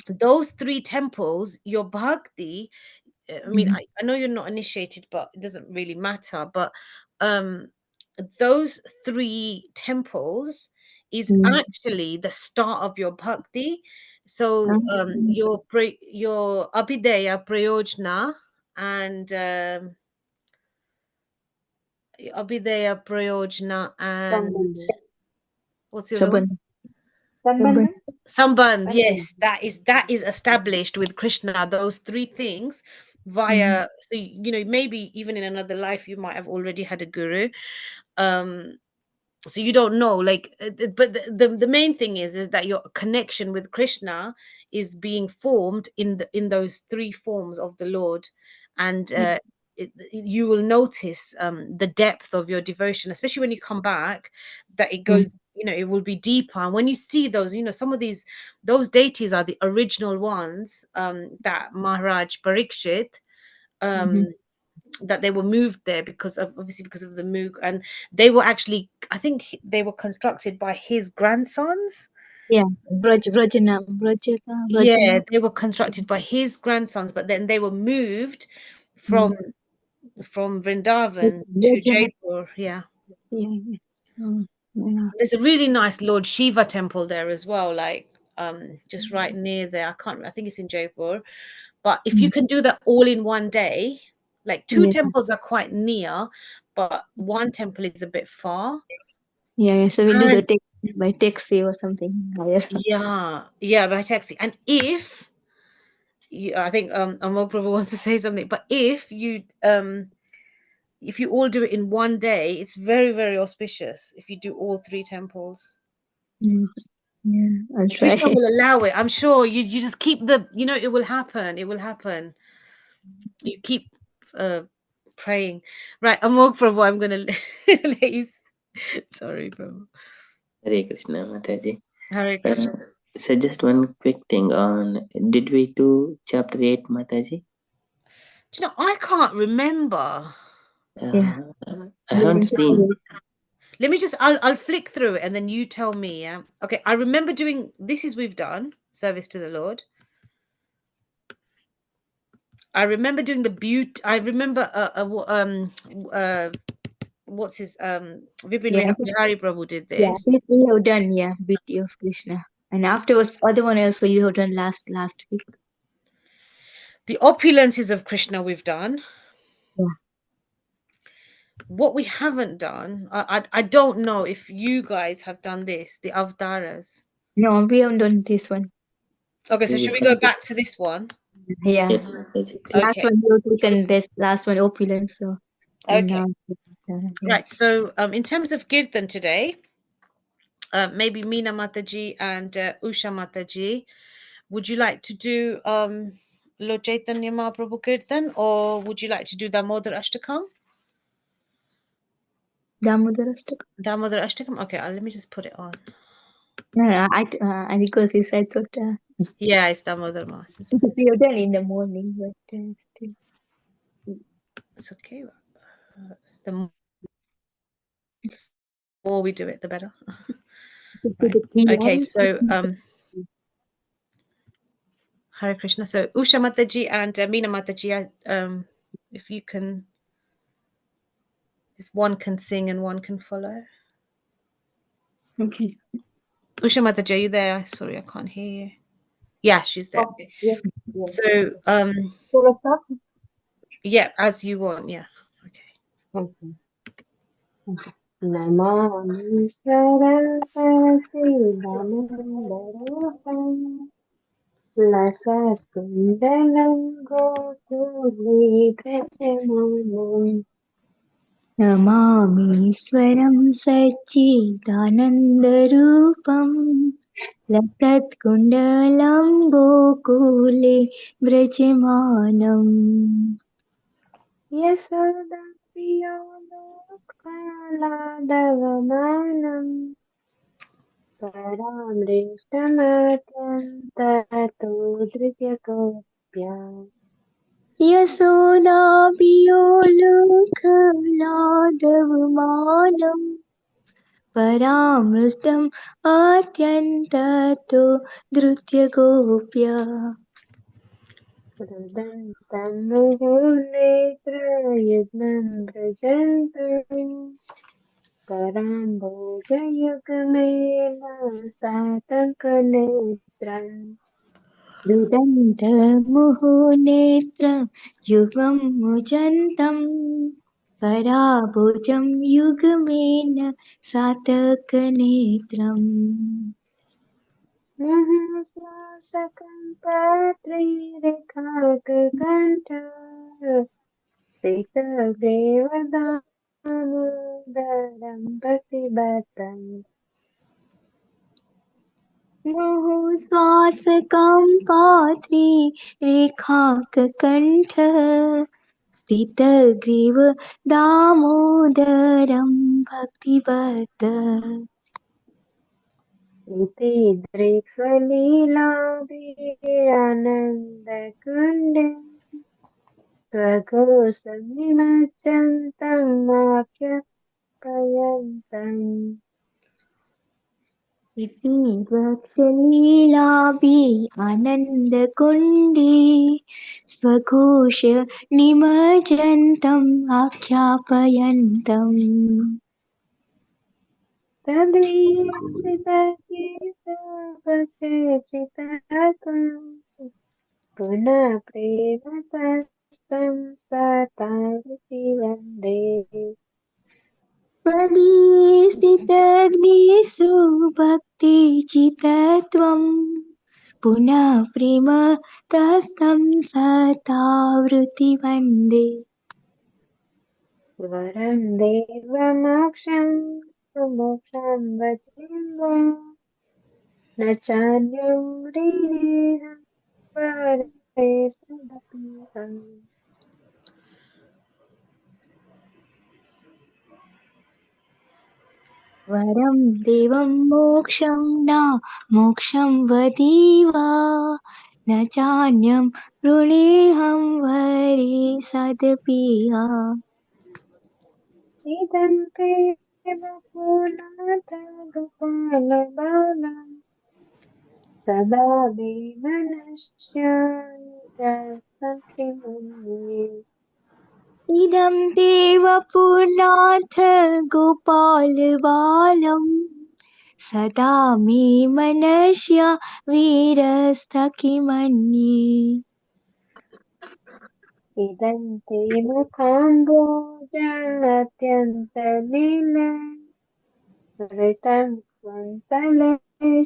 those 3 temples, your bhakti, I mean, I know you're not initiated, but it doesn't really matter. But um, those 3 temples is actually the start of your bhakti. So your abhideya, prayojna, and abhideya, prayojna, and what's the other one? Sambandh, yes, that is established with Krishna. Those 3 things via, so maybe even in another life you might have already had a guru. Um, so you don't know, like, but the main thing is that your connection with Krishna is being formed in those 3 forms of the Lord, and you will notice the depth of your devotion, especially when you come back, that it goes, it will be deeper. And when you see those, some of those deities are the original ones, that Maharaj Parikshit, um that they were moved there because of, obviously, because of the Moog, and they were actually, I think they were constructed by his grandsons. Yeah, Brajata, Yeah, they were constructed by his grandsons, but then they were moved from Vrindavan to Jaipur. Yeah. There's a really nice Lord Shiva temple there as well, like just right near there. I think it's in Jaipur. But if you can do that all in one day, like 2 temples are quite near, but 1 temple is a bit far. Yeah, so we'll do And the by taxi or something higher. yeah, by taxi. And if I think Amol Prabhu wants to say something, but if you all do it in one day, it's very, very auspicious if you do all 3 temples. Yeah, I'll try. Krishna will allow it. I'm sure you just keep it will happen. It will happen. You keep praying. Right, Amol Prabhu, I'm going to let you. Sorry, Prabhu. Hare Krishna, Mataji. Hare Krishna. So just one quick thing on, did we do chapter 8, Mataji? I can't remember. Yeah. I haven't seen. Let me just, I'll flick through it and then you tell me. Yeah. Okay. I remember doing, we've done service to the Lord. I remember doing the beauty. I remember, what's his, Vipin Vihari Prabhu did this. Yeah, we have done, Beauty of Krishna. And afterwards, other one also you have done last week. The opulences of Krishna we've done. Yeah. What we haven't done, I don't know if you guys have done this, the Avataras. No, we haven't done this one. Okay, so should we go back to this one? Yeah. Yes, Mataji. Last one you have taken this last one opulence. So okay. Right. So in terms of Kirtan today, maybe Meena Mataji and Usha Mataji, would you like to do Lord Chaitanya Mahaprabhu Kirtan, or would you like to do Damodar Ashtakam? Damodar Ashtakam. Damodar Ashtakam? Okay, let me just put it on. No, I because I thought. Yeah, it's Damodar Mas. We have done in the morning, but still. It's okay. The more we do it, the better. Right. Okay, so Hare Krishna. So Usha Mataji and Meena Mataji, if you can, if one can sing and one can follow. Okay. Usha Mataji, are you there? Sorry, I can't hear you. Yeah, she's there. Oh, yes, yes. So yeah, as you want. Yeah. Okay. Namami Saraswati Damodara Lasakundalam Gokuli Prachamanam Namamishwaram Sachidanandarupam Latat Kundalam Gokule Brajamanam Yasoda Piyodavanam Paramrishtamatan Tato Drivyakopya Yasoda Piyolukhaladavamanam परामृष्टम् अत्यन्ततो धृत्य रुदन्तं मुहुर्नेत्रयुग्मं व्रजन्तम् कराम्भोजयुग्मेन सातङ्कनेत्रम् रुदन्तमुहुनेत्रं युगं मुजन्तं कराभुजं युग्मेन सातकनेत्रम् महाश्वासकं पात्रीरेखाककण्ठ सितग्रीवदामोदरं प्रतिबद्धम् मुहुश्वासकं पात्रे रेखाककण्ठ स्थितग्रीव दामोदरं भक्तिबद्ध इति दृक्स्वलीलाभिरानन्दकुण्डे स्वघोषनिमज्जन्तमाख्यापयन्तम् इति वत्सलीलाभि आनन्दकुण्डे स्वघोष निमज्जन्तम् आख्यापयन्तम् तदेशितकेशवचेचितत्वम् पुनः प्रेमतस्तं सताविति वन्दे प्रदीप्तितग्निषु भक्तिचित्तत्वम् पुनः प्रेम तस्तं सतावृति वन्दे वरं देवमोक्षं मोक्षं वचिन्वा न चान्यं हृदीरं वरते सदपीहम् वरं देवं मोक्षं न मोक्षं वदिवा न चान्यं वृणेऽहं वरे सदपीहा इदं ते वपुनाथ गोपालबालम् सदा मे मनश्यामन्ये इदं देव पुनाथ गोपालबालं सदा मे मनस्या वीरस्तकिमन्ये इदं ते मुखाम्बोजात्यन्तलीलं ऋतं त्वन्तले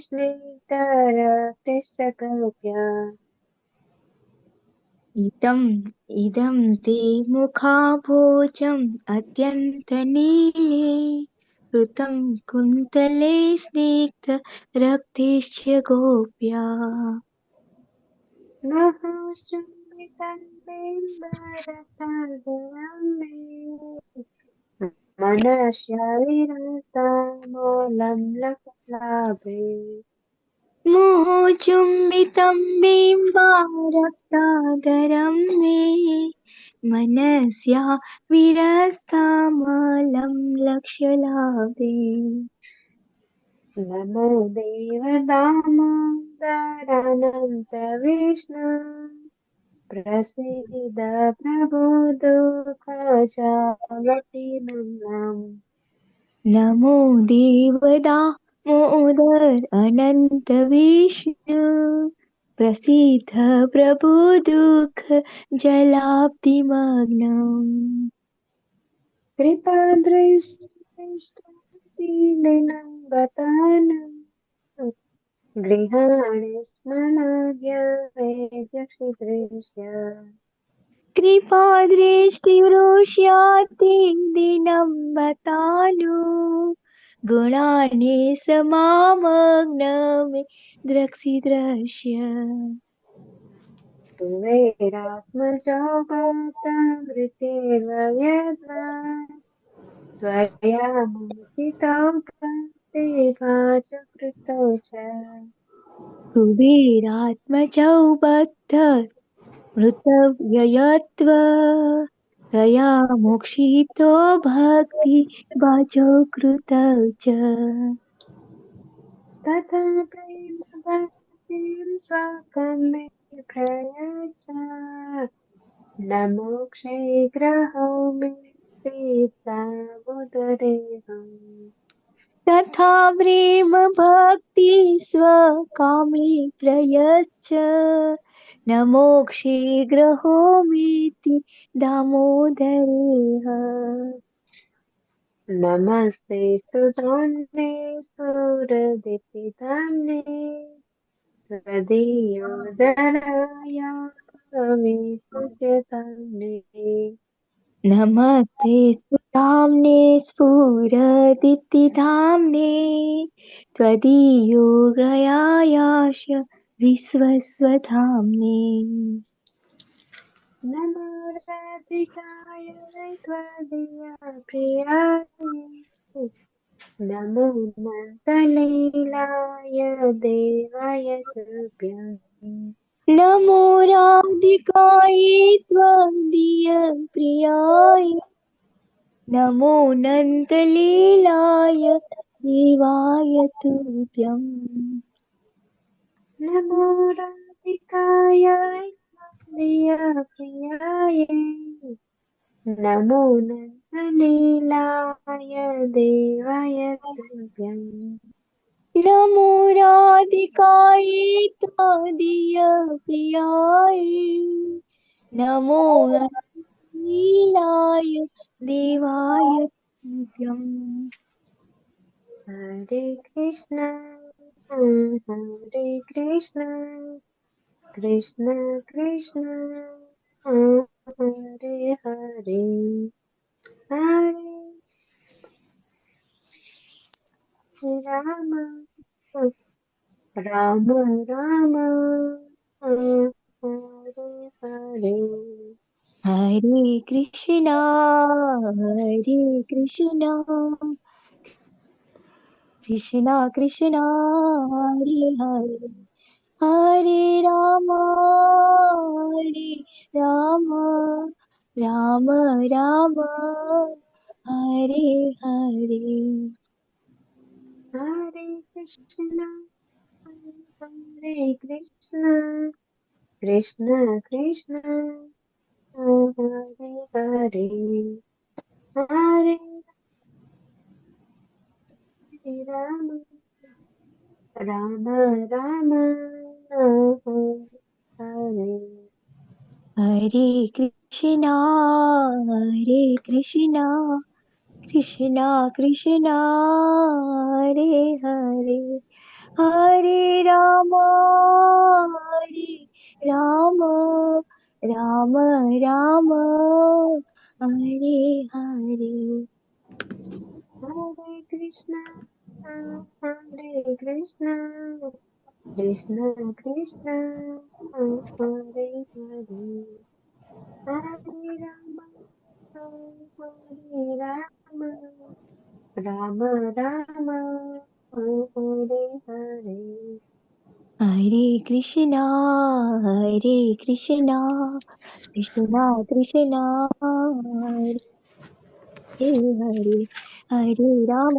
स्निग्धरक्तशकल्प्या इदं ते मुखाभोजम् अत्यन्तनीले ऋतं कुन्तले स्निग्धरक्तैश्च गोप्या नभोश्चुम्बितं बिम्बरसागरं मे मनस्या विरसमूलं ललाभे मोहचुम्बितं बिम्बारक्तादरं मे मनस्या विरस्तामलं लक्ष्यलाभे नमो देवदामोदरानन्त विष्णु प्रसीद प्रभो दुःखजागतिनन्दम् नमो देवदा मोदर अनंत विष्णु प्रसीद प्रभु दुःख जलाब्धिमग्नम् कृपादृष्टिदीनं गतानं गृहाणि स्मनाज्ञावेद्यक्षिदृश्य कृपादृष्टिवृष्याति दिनं बतानु गुणानि समामग्नमे द्रक्ष्य कुबेरात्मजो गौतमृतेर्वयद्वा त्वया मूर्तितो भक्तिभाजकृतो च कुबेरात्मजौ बद्ध मृतव्ययत्व तया मोक्षितो भक्ति वाचो कृतौ च तथा प्रेम भक्तिं स्वाकमे प्रयच्छ न मोक्षे ग्रहो मे तावुदरेहम् तथा प्रेम भक्ति स्वकामे प्रयश्च न मोक्षे ग्रहो मेति दामोदरेह नमस्ते सुधाम्ने सुरदिपिताम्ने त्वदीयोदराय विसुचताम्ने नमस्ते सुधाम्ने स्फुरदीप्तिधाम्ने त्वदीयो गयायाश विश्वस्वधाम्ने नमो राधिकाय त्वदीया प्रियाय नमो नन्दलीलाय देवाय तुभ्यम् नमो राधिकायै त्वदीयप्रियाय नमो नन्दलीलाय देवाय तुभ्यम् नमो राधिकाय त्वदीया प्रियाय नमो नन्दलीलाय देवाय तुभ्यम् नमो राधिकायै त्वदीयप्रियाय नमो लीलाय देवाय तुभ्यम् हरे कृष्णा हरे कृष्णा कृष्ण कृष्ण हरे हरे हरे राम राम राम हरे हरे हरे कृष्णा हरे कृष्णा कृष्णा कृष्णा हरे हरे हरे राम राम राम हरे हरे हरे कृष्णा हरे कृष्णा कृष्ण कृष्ण हरे हरे हरे राम राम राम हरे हरे कृष्णा कृष्णा कृष्णा हरे हरे हरे राम राम राम हरे हरे हरे कृष्णा हरे कृष्णा कृष्ण कृष्ण हरे हरे हरे राम हरे राम राम राम हरे हरे हरे कृष्णा कृष्णा कृष्णा हरे हरे राम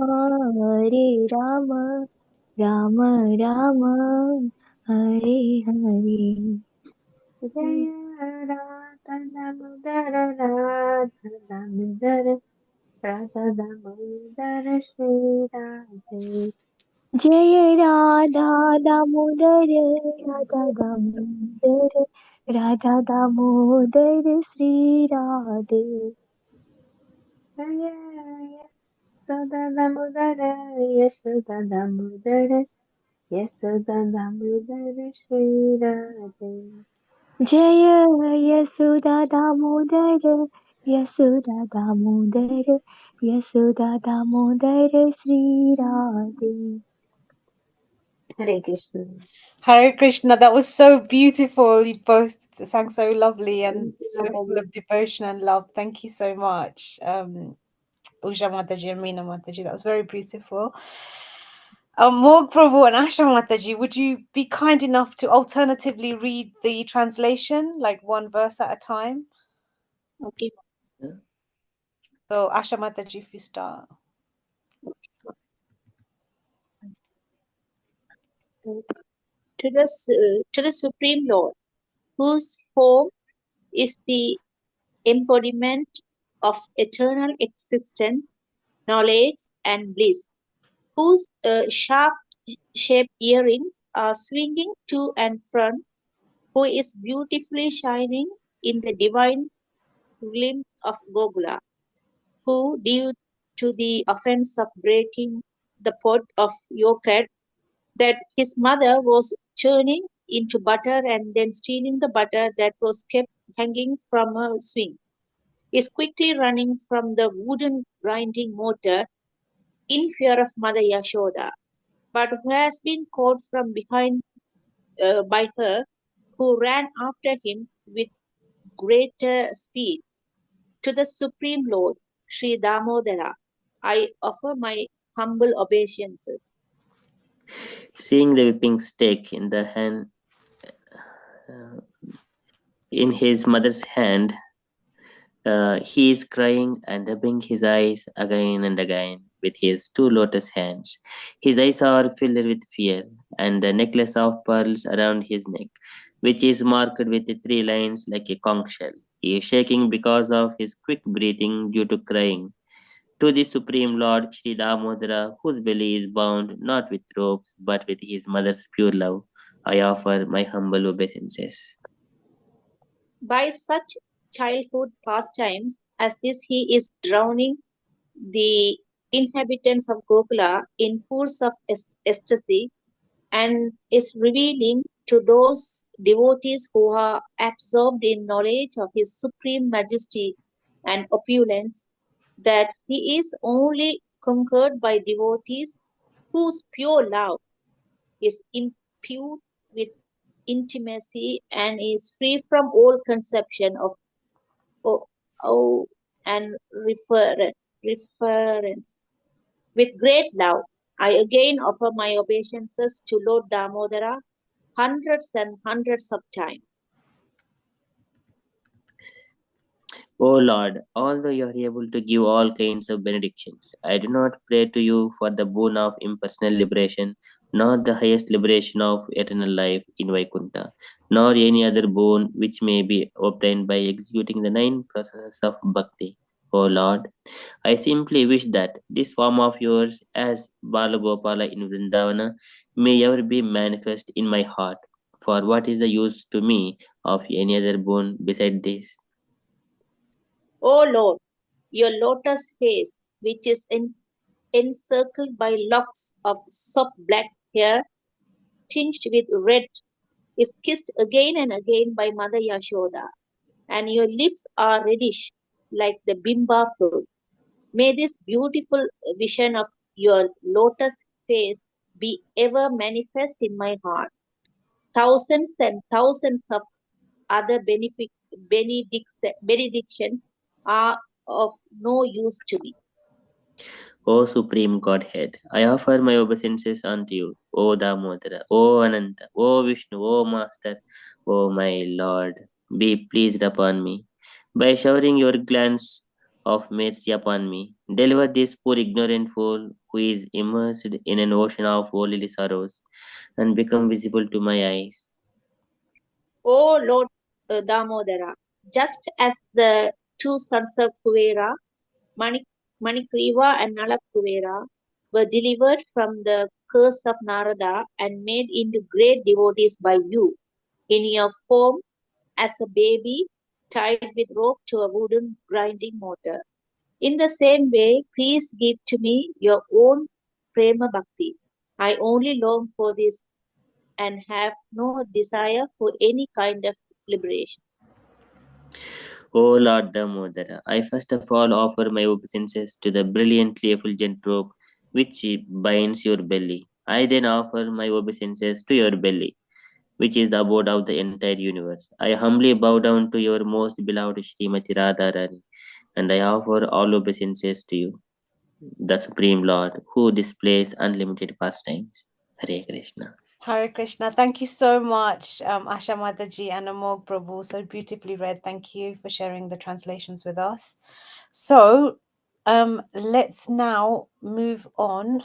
राम राम हरे हरे जय राधा दामोदर राधा दामोदर राधा दामोदर श्री राधे जय राधा दामोदर राधा दामोदर राधा दामोदर श्री राधे जय यशोदा दामोदर यशोदा दामोदर यशोदा दामोदर श्री राधे जय Yashoda Damodar Yashoda Damodar Yashoda Damodar Shri Radhe Hare Krishna. Hare Krishna, that was so beautiful. You both sang so lovely and so full of devotion and love. Thank you so much. Usha Mataji and Meena Mataji, that was very beautiful. Morg Prabhu and Asha Mataji, would you be kind enough to alternatively read the translation, like one verse at a time? Okay. So Asha Mataji, if you start. To the Supreme Lord, whose form is the embodiment of eternal existence, knowledge, and bliss, whose sharp-shaped earrings are swinging to and from, who is beautifully shining in the divine gleam of Gogula, who, due to the offense of breaking the pot of yogurt that his mother was churning into butter and then stealing the butter that was kept hanging from her swing, is quickly running from the wooden grinding mortar in fear of Mother Yashoda, but who has been caught from behind by her, who ran after him with greater speed. To the Supreme Lord, Sri Damodara, I offer my humble obeisances. Seeing the whipping stick in the hand, in his mother's hand, he is crying and rubbing his eyes again and again with his two lotus hands. His eyes are filled with fear, and the necklace of pearls around his neck, which is marked with three lines like a conch shell. He is shaking because of his quick breathing due to crying. To the Supreme Lord Sri Damodara, whose belly is bound not with ropes but with his mother's pure love, I offer my humble obeisances. By such childhood pastimes as this, he is drowning the inhabitants of Gokula in pools of ecstasy and is revealing to those devotees who are absorbed in knowledge of his supreme majesty and opulence that he is only conquered by devotees whose pure love is imbued with intimacy and is free from all conception of oh, oh and reference. With great love, I again offer my obeisances to Lord Damodara hundreds and hundreds of times. O Lord, although you are able to give all kinds of benedictions, I do not pray to you for the boon of impersonal liberation, nor the highest liberation of eternal life in Vaikuntha, nor any other boon which may be obtained by executing the nine processes of bhakti. O Lord, I simply wish that this form of yours as Balagopala in Vrindavana may ever be manifest in my heart. For what is the use to me of any other boon beside this? O Lord, your lotus face, which is encircled by locks of soft black hair tinged with red, is kissed again and again by Mother Yashoda, and your lips are reddish like the bimba fruit. May this beautiful vision of your lotus face be ever manifest in my heart. Thousands and thousands of other benedictions are of no use to me. O Supreme Godhead, I offer my obeisances unto you, O Damodara, O Ananta, O Vishnu, O Master, O my Lord. Be pleased upon me. By showering your glance of mercy upon me, deliver this poor ignorant fool who is immersed in an ocean of worldly sorrows and become visible to my eyes. O Lord Damodara, just as the two sons of Kuvera, Manikriva and Nalakuvera, were delivered from the curse of Narada and made into great devotees by you, in your form as a baby tied with rope to a wooden grinding mortar. In the same way, please give to me your own prema bhakti. I only long for this and have no desire for any kind of liberation. O Lord Damodara, I first of all offer my obeisances to the brilliantly effulgent robe which binds your belly. I then offer my obeisances to your belly, which is the abode of the entire universe. I humbly bow down to your most beloved Srimati Radharani, and I offer all obeisances to you, the Supreme Lord, who displays unlimited pastimes. Hare Krishna. Hare Krishna. Thank you so much, Asha Mataji and Amog Prabhu. So beautifully read. Thank you for sharing the translations with us. So let's now move on.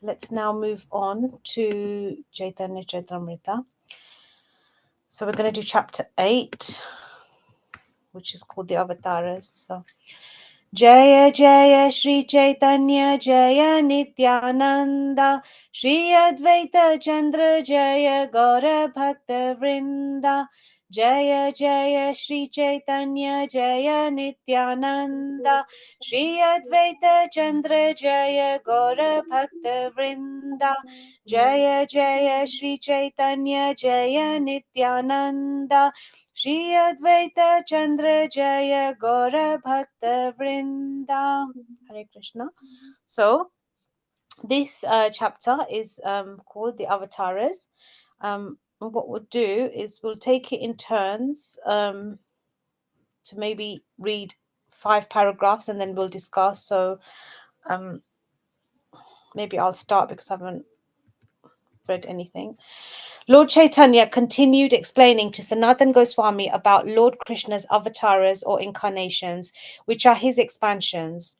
Let's now move on to Chaitanya Charitamrita. So we're going to do chapter 8, which is called the Avataras. So Jaya Jaya Shri Chaitanya Jaya Nityananda Shri Advaita Chandra Jaya Gaura Bhakta Vrinda Jaya Jaya Shri Chaitanya Jaya Nityananda Shri Advaita Chandra Jaya Gaura Bhakta Vrinda Jaya Jaya Shri Chaitanya Jaya Nityananda Shri Advaita Chandra Jaya Gaura Bhakta Vrinda. Hare Krishna. So this chapter is called the Avataras. What we'll do is we'll take it in turns to maybe read 5 paragraphs and then we'll discuss. So maybe I'll start because I haven't read anything. Lord Chaitanya continued explaining to Sanatan Goswami about Lord Krishna's avatars or incarnations, which are his expansions,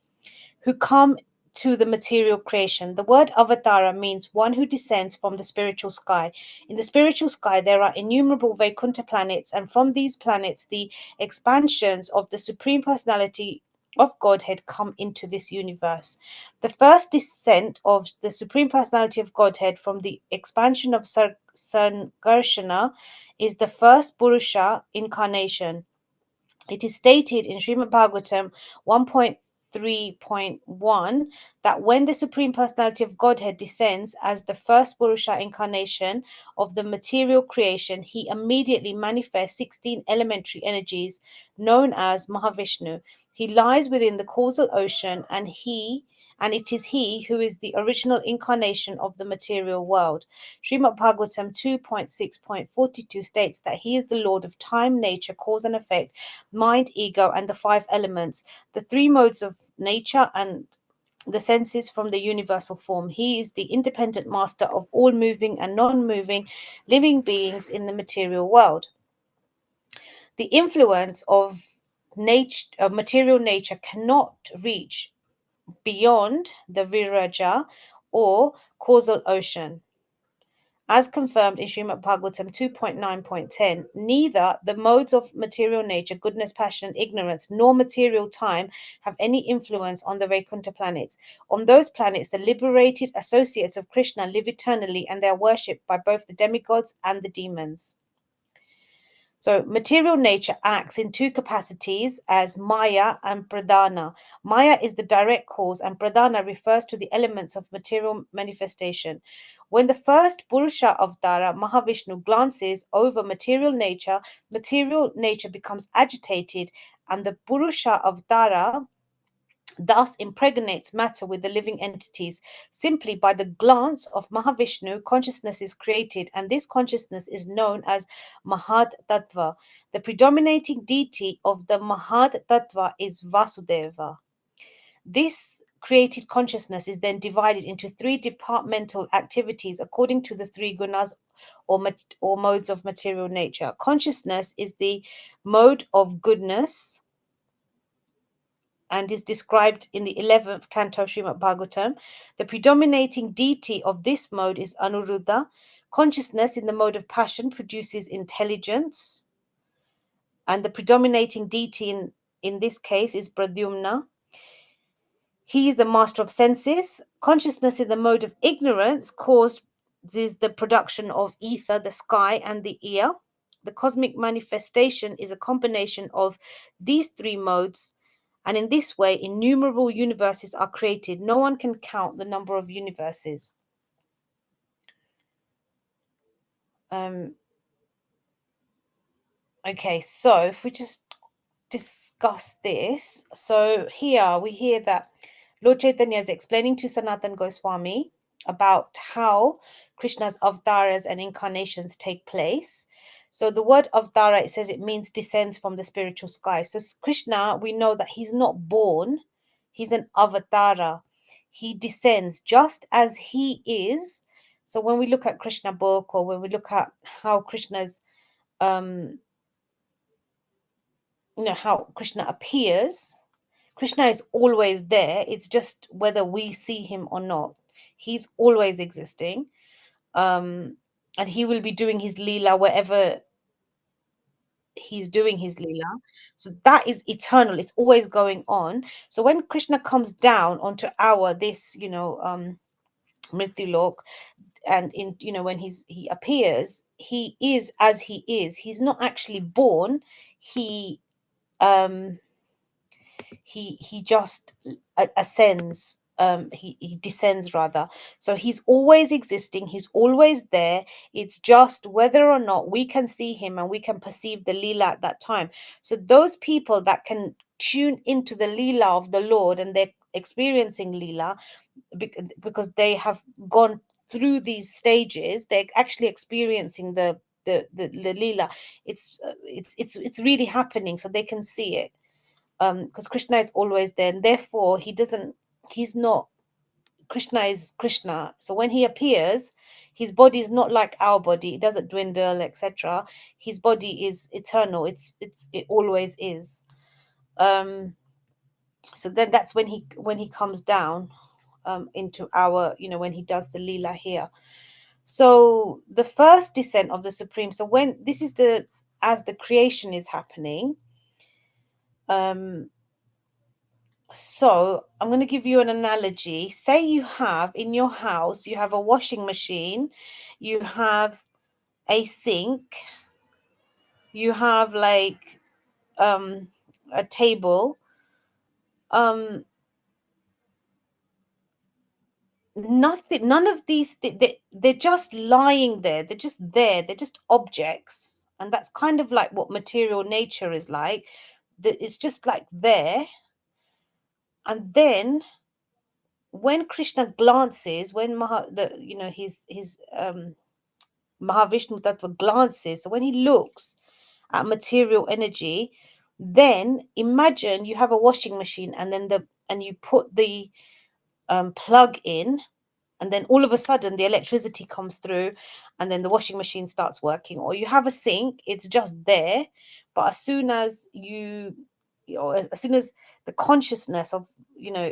who come to the material creation. The word avatara means one who descends from the spiritual sky. In the spiritual sky, there are innumerable Vaikuntha planets, and from these planets, the expansions of the Supreme Personality of Godhead come into this universe. The first descent of the Supreme Personality of Godhead from the expansion of Sankarshana is the first Purusha incarnation. It is stated in Srimad Bhagavatam 1.3.1 that when the Supreme Personality of Godhead descends as the first Purusha incarnation of the material creation, he immediately manifests 16 elementary energies known as Mahavishnu. He lies within the causal ocean and it is he who is the original incarnation of the material world. Srimad Bhagavatam 2.6.42 states that he is the Lord of time, nature, cause and effect, mind, ego, and the 5 elements, the 3 modes of nature, and the senses from the universal form. He is the independent master of all moving and non-moving living beings in the material world. The influence of material nature cannot reach beyond the Viraja or causal ocean. As confirmed in Srimad Bhagavatam 2.9.10, neither the modes of material nature, goodness, passion, and ignorance, nor material time have any influence on the Vaikuntha planets. On those planets, the liberated associates of Krishna live eternally and they are worshipped by both the demigods and the demons. So material nature acts in 2 capacities as Maya and Pradhana. Maya is the direct cause and Pradhana refers to the elements of material manifestation. When the first Purusha Avtara, Mahavishnu, glances over material nature becomes agitated and the Purusha Avtara thus impregnates matter with the living entities. Simply by the glance of Mahavishnu, consciousness is created, and this consciousness is known as Mahad Tattva. The predominating deity of the Mahad Tattva is Vasudeva. This created consciousness is then divided into 3 departmental activities according to the 3 gunas or modes of material nature. Consciousness is the mode of goodness and is described in the 11th canto of Srimad Bhagavatam. The predominating deity of this mode is Anuruddha. Consciousness in the mode of passion produces intelligence, and the predominating deity in this case is Pradyumna. He is the master of senses. Consciousness in the mode of ignorance causes the production of ether, the sky, and the ear. The cosmic manifestation is a combination of these 3 modes, and in this way, innumerable universes are created. No one can count the number of universes. Okay, so if we just discuss this. So here we hear that Lord Chaitanya is explaining to Sanatan Goswami about how Krishna's avataras and incarnations take place. So the word avatara, it says it means descends from the spiritual sky. So Krishna, we know that he's not born, he's an avatara. he descends just as he is. So when we look at Krishna book, or when we look at how Krishna's how Krishna appears, Krishna is always there. It's just whether we see him or not. He's always existing. And he will be doing his leela wherever he's doing his leela. So that is eternal. It's always going on. So when Krishna comes down onto our this, Mrityulok, and in when he appears, he is as he is. He's not actually born. He um he just ascends. He descends rather. So he's always existing, he's always there. It's just whether or not we can see him and we can perceive the leela at that time. So those people that can tune into the leela of the Lord, and they're experiencing leela because they have gone through these stages, they're actually experiencing the leela. It's really happening, so they can see it, because Krishna is always there, and therefore he's not, Krishna is Krishna. So when he appears, his body is not like our body, it doesn't dwindle, etc. His body is eternal, it always is. So then that's when he comes down into our, when he does the leela here. So the first descent of the Supreme, so when this is as the creation is happening, so I'm going to give you an analogy. Say you have in your house, you have a washing machine, you have a sink, you have like a table. None of these, they're just lying there. They're just there. They're just objects. And that's kind of like what material nature is like. It's just like there. And then when Krishna glances, when his Mahavishnu Tattva glances, so when he looks at material energy, then imagine you have a washing machine, and then you put the plug in, and then all of a sudden the electricity comes through, and then the washing machine starts working. Or you have a sink, it's just there, but as soon as as soon as the consciousness of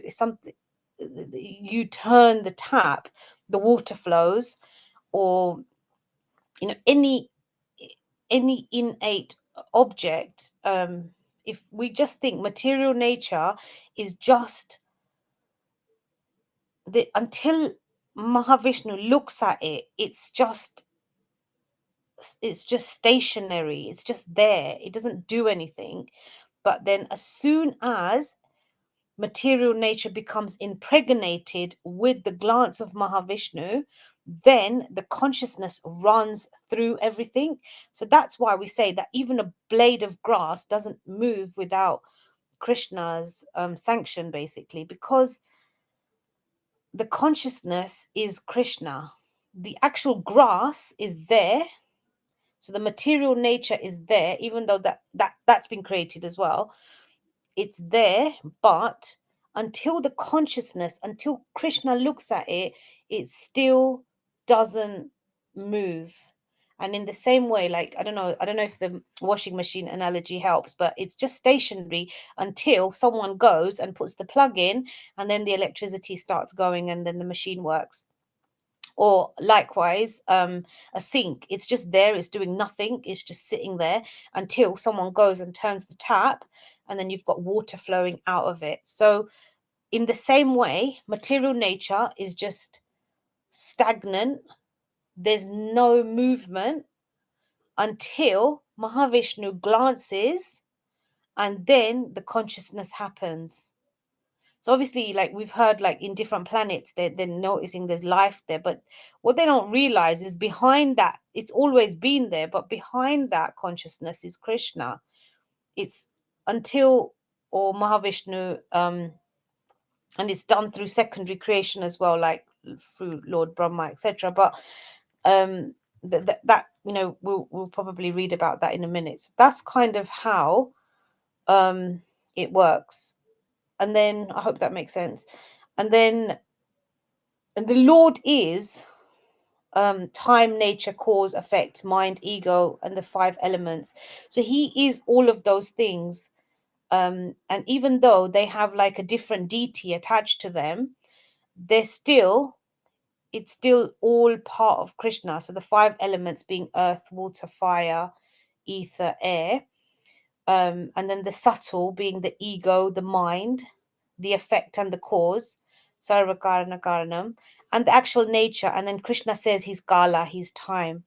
something, you turn the tap, the water flows. Or any innate object, if we just think material nature is just until Mahavishnu looks at it, it's just stationary, it's just there, it doesn't do anything. But then as soon as material nature becomes impregnated with the glance of Mahavishnu, then the consciousness runs through everything. So that's why we say that even a blade of grass doesn't move without Krishna's sanction, basically, because the consciousness is Krishna. The actual grass is there, so the material nature is there, even though that's been created as well. It's there, but until the consciousness, until Krishna looks at it, it still doesn't move. And in the same way, like I don't know if the washing machine analogy helps, but it's just stationary until someone goes and puts the plug in, and then the electricity starts going, and then the machine works. Or likewise, a sink, it's just there, it's doing nothing, it's just sitting there until someone goes and turns the tap, and then you've got water flowing out of it. So in the same way, material nature is just stagnant, there's no movement until Mahavishnu glances, and then the consciousness happens. So obviously, like we've heard, like in different planets, they're noticing there's life there. But what they don't realize is behind that, it's always been there, but behind that consciousness is Krishna. It's until, or Mahavishnu, and it's done through secondary creation as well, like through Lord Brahma, etc. But that we'll probably read about that in a minute. So that's kind of how it works. And then I hope that makes sense. And then And the Lord is time, nature, cause, effect, mind, ego, and the 5 elements. So he is all of those things. And even though they have like a different deity attached to them, they're still, it's still all part of Krishna. So the 5 elements being earth, water, fire, ether, air. And then the subtle being the ego, the mind, the effect and the cause, sarva karana karanam, and the actual nature. And then Krishna says he's Kala, he's time.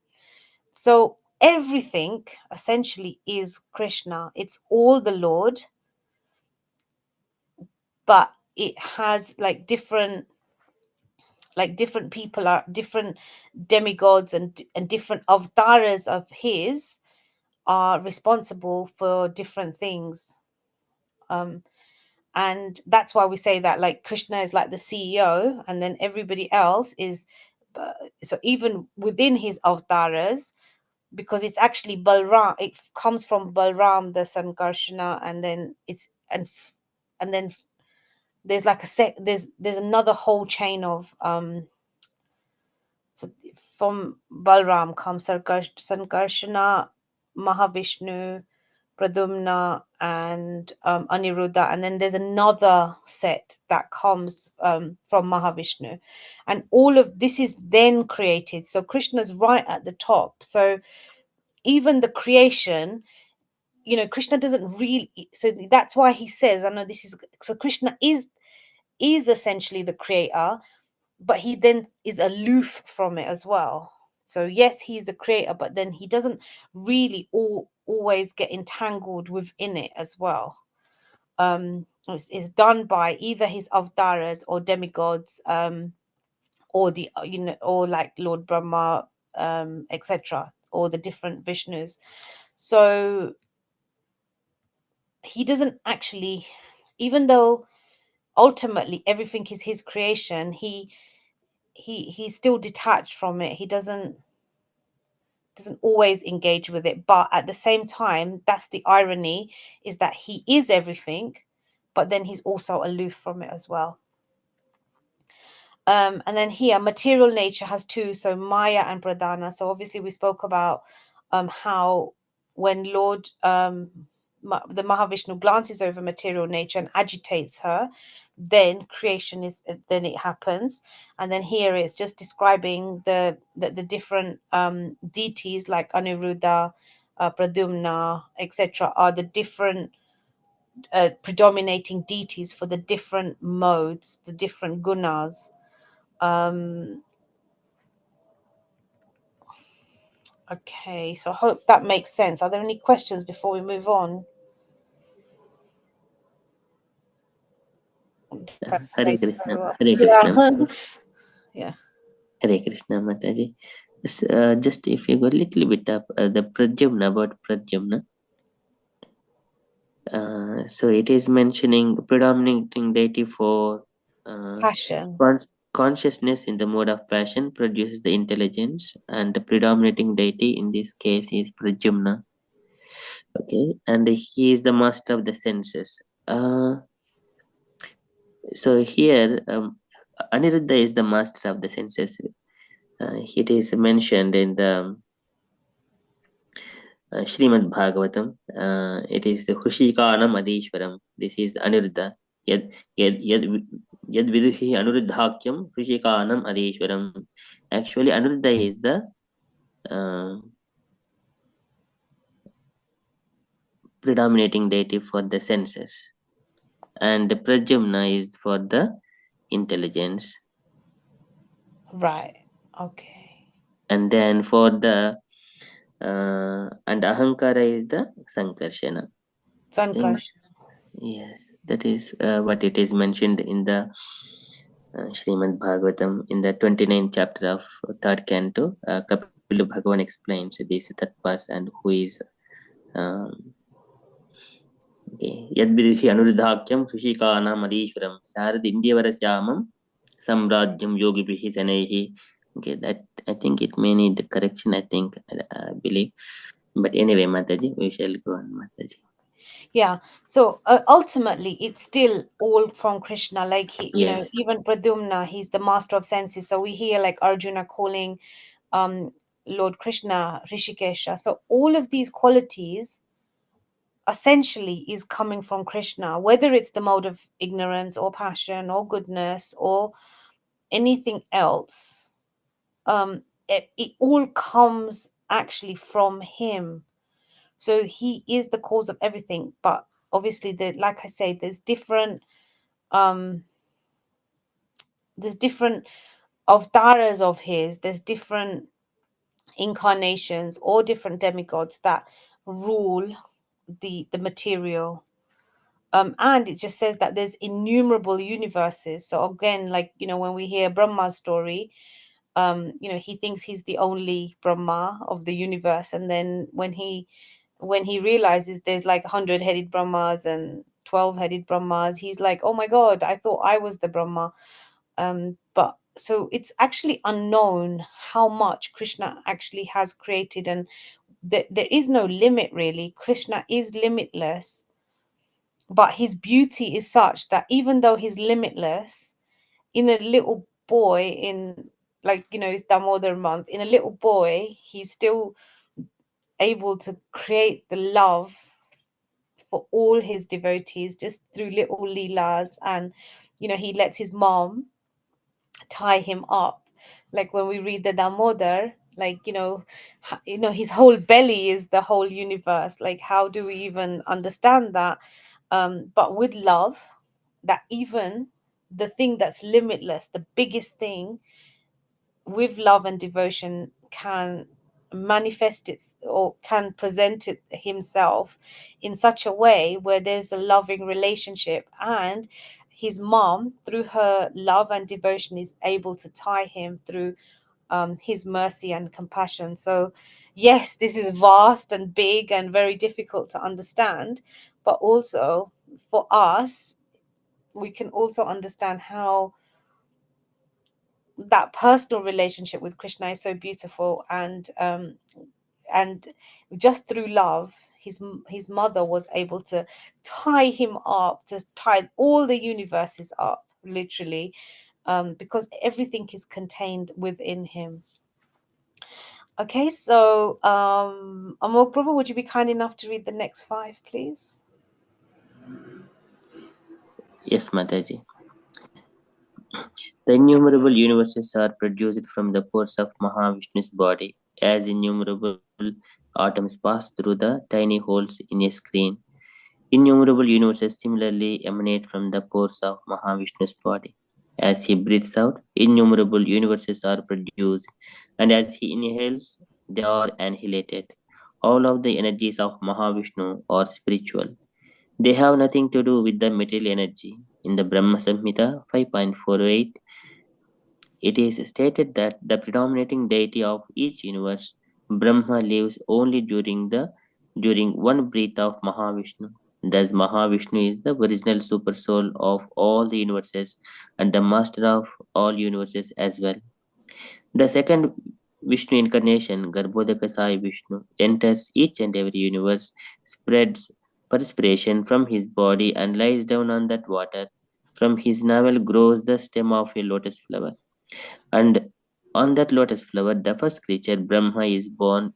So everything essentially is Krishna. It's all the Lord, but it has like different people are different demigods and different avataras of his are responsible for different things. And that's why we say that like Krishna is like the CEO, and then everybody else is so even within his avataras, because it's actually Balram, it comes from Balram, the Sankarshana, and then it's and then there's like there's another whole chain of so from Balram comes Sankarshana, Mahavishnu, Pradumna, and Aniruddha, and then there's another set that comes from Mahavishnu, and all of this is then created. So Krishna's right at the top. So even the creation, you know, Krishna doesn't really. So that's why he says, I know this is so Krishna is essentially the creator, but he then is aloof from it as well. So yes, he's the creator, but then he doesn't really always get entangled within it as well. It's done by either his avataras or demigods, or the or like Lord Brahma, etc., or the different Vishnus. So he doesn't actually, even though ultimately everything is his creation, he's still detached from it. He doesn't always engage with it, but at the same time, that's the irony, is that he is everything, but then he's also aloof from it as well. And then here material nature has 2, so Maya and Pradhana. So obviously we spoke about how when Lord the Mahavishnu glances over material nature and agitates her, then creation is, then it happens. And then here it's just describing the different deities like Aniruddha, Pradumna, etc., are the different predominating deities for the different modes, the different gunas. Okay, so I hope that makes sense. Are there any questions before we move on? Hare Krishna, Hare Yeah. Krishna, Yeah. Hare Krishna, Mataji. Just if you go a little bit up, the Pradyumna, about Pradyumna. So it is mentioning predominating deity for Passion. consciousness in the mode of passion produces the intelligence, and the predominating deity in this case is Pradyumna. Okay, and he is the master of the senses. So here, Aniruddha is the master of the senses. It is mentioned in the Srimad Bhagavatam. It is the Hushikanam Adishwaram. This is Aniruddha. Yad yad yad yad viduhi Anuruddhakyam Hushikanam Adishwaram. Actually, Aniruddha is the predominating deity for the senses, and Pradyumna is for the intelligence. Right. Okay. And then for the and Ahankara is the Sankarshana. Sankarshana. Yes, that is what it is mentioned in the Srimad Bhagavatam in the 29th chapter of 3rd canto. Kapila Bhagavan explains these tattvas and who is Yadvidhi Anuruddhakyam Sushikana Madishwaram Sarad Indiyavarasyamam Samradyam Yogibihi Sanaihi. Okay, that I think it may need correction, I think, I believe. But anyway, Mataji, we shall go on, Mataji. Yeah. So ultimately, it's still all from Krishna. Like he, Yes. even Pradyumna, he's the master of senses. So we hear like Arjuna calling um Lord Krishna Rishikesha. So all of these qualities essentially is coming from Krishna, whether it's the mode of ignorance or passion or goodness or anything else. It all comes actually from him. So he is the cause of everything. But obviously, like I say, um there's different avataras of his. There's different incarnations or different demigods that rule the material. And it just says that there's innumerable universes. So again, like when we hear Brahma's story, he thinks he's the only Brahma of the universe, and then when he realizes there's like 100-headed Brahmas and 12-headed Brahmas, he's like, oh my god, I thought I was the Brahma. But so it's actually unknown how much Krishna actually has created, and there is no limit really. Krishna is limitless, but his beauty is such that even though he's limitless, in a little boy, in like his Damodar month, in a little boy, he's still able to create the love for all his devotees just through little leelas. And he lets his mom tie him up, like when we read the Damodar, like his whole belly is the whole universe. Like, how do we even understand that? But with love, that even the thing that's limitless, the biggest thing, with love and devotion, can manifest it or can present it himself in such a way where there's a loving relationship, and his mom, through her love and devotion, is able to tie him through his mercy and compassion. So yes, this is vast and big and very difficult to understand, but also for us, we can also understand how that personal relationship with Krishna is so beautiful. And just through love, his mother was able to tie him up, to tie all the universes up, literally, because everything is contained within him. Okay, so Amol Prabhu, would you be kind enough to read the next 5, please? Yes, Mataji. The innumerable universes are produced from the pores of Mahavishnu's body, as innumerable atoms pass through the tiny holes in a screen. Innumerable universes similarly emanate from the pores of Mahavishnu's body. As he breathes out, innumerable universes are produced, and as he inhales, they are annihilated. All of the energies of Mahavishnu are spiritual. They have nothing to do with the material energy. In the Brahma Samhita 5.48, it is stated that the predominating deity of each universe, Brahma, lives only during one breath of Mahavishnu. Thus, Mahavishnu is the original super soul of all the universes and the master of all universes as well. The second Vishnu incarnation, Garbhodaka Sai Vishnu, enters each and every universe, spreads perspiration from his body, and lies down on that water. From his navel grows the stem of a lotus flower, and on that lotus flower, the first creature, Brahma, is born.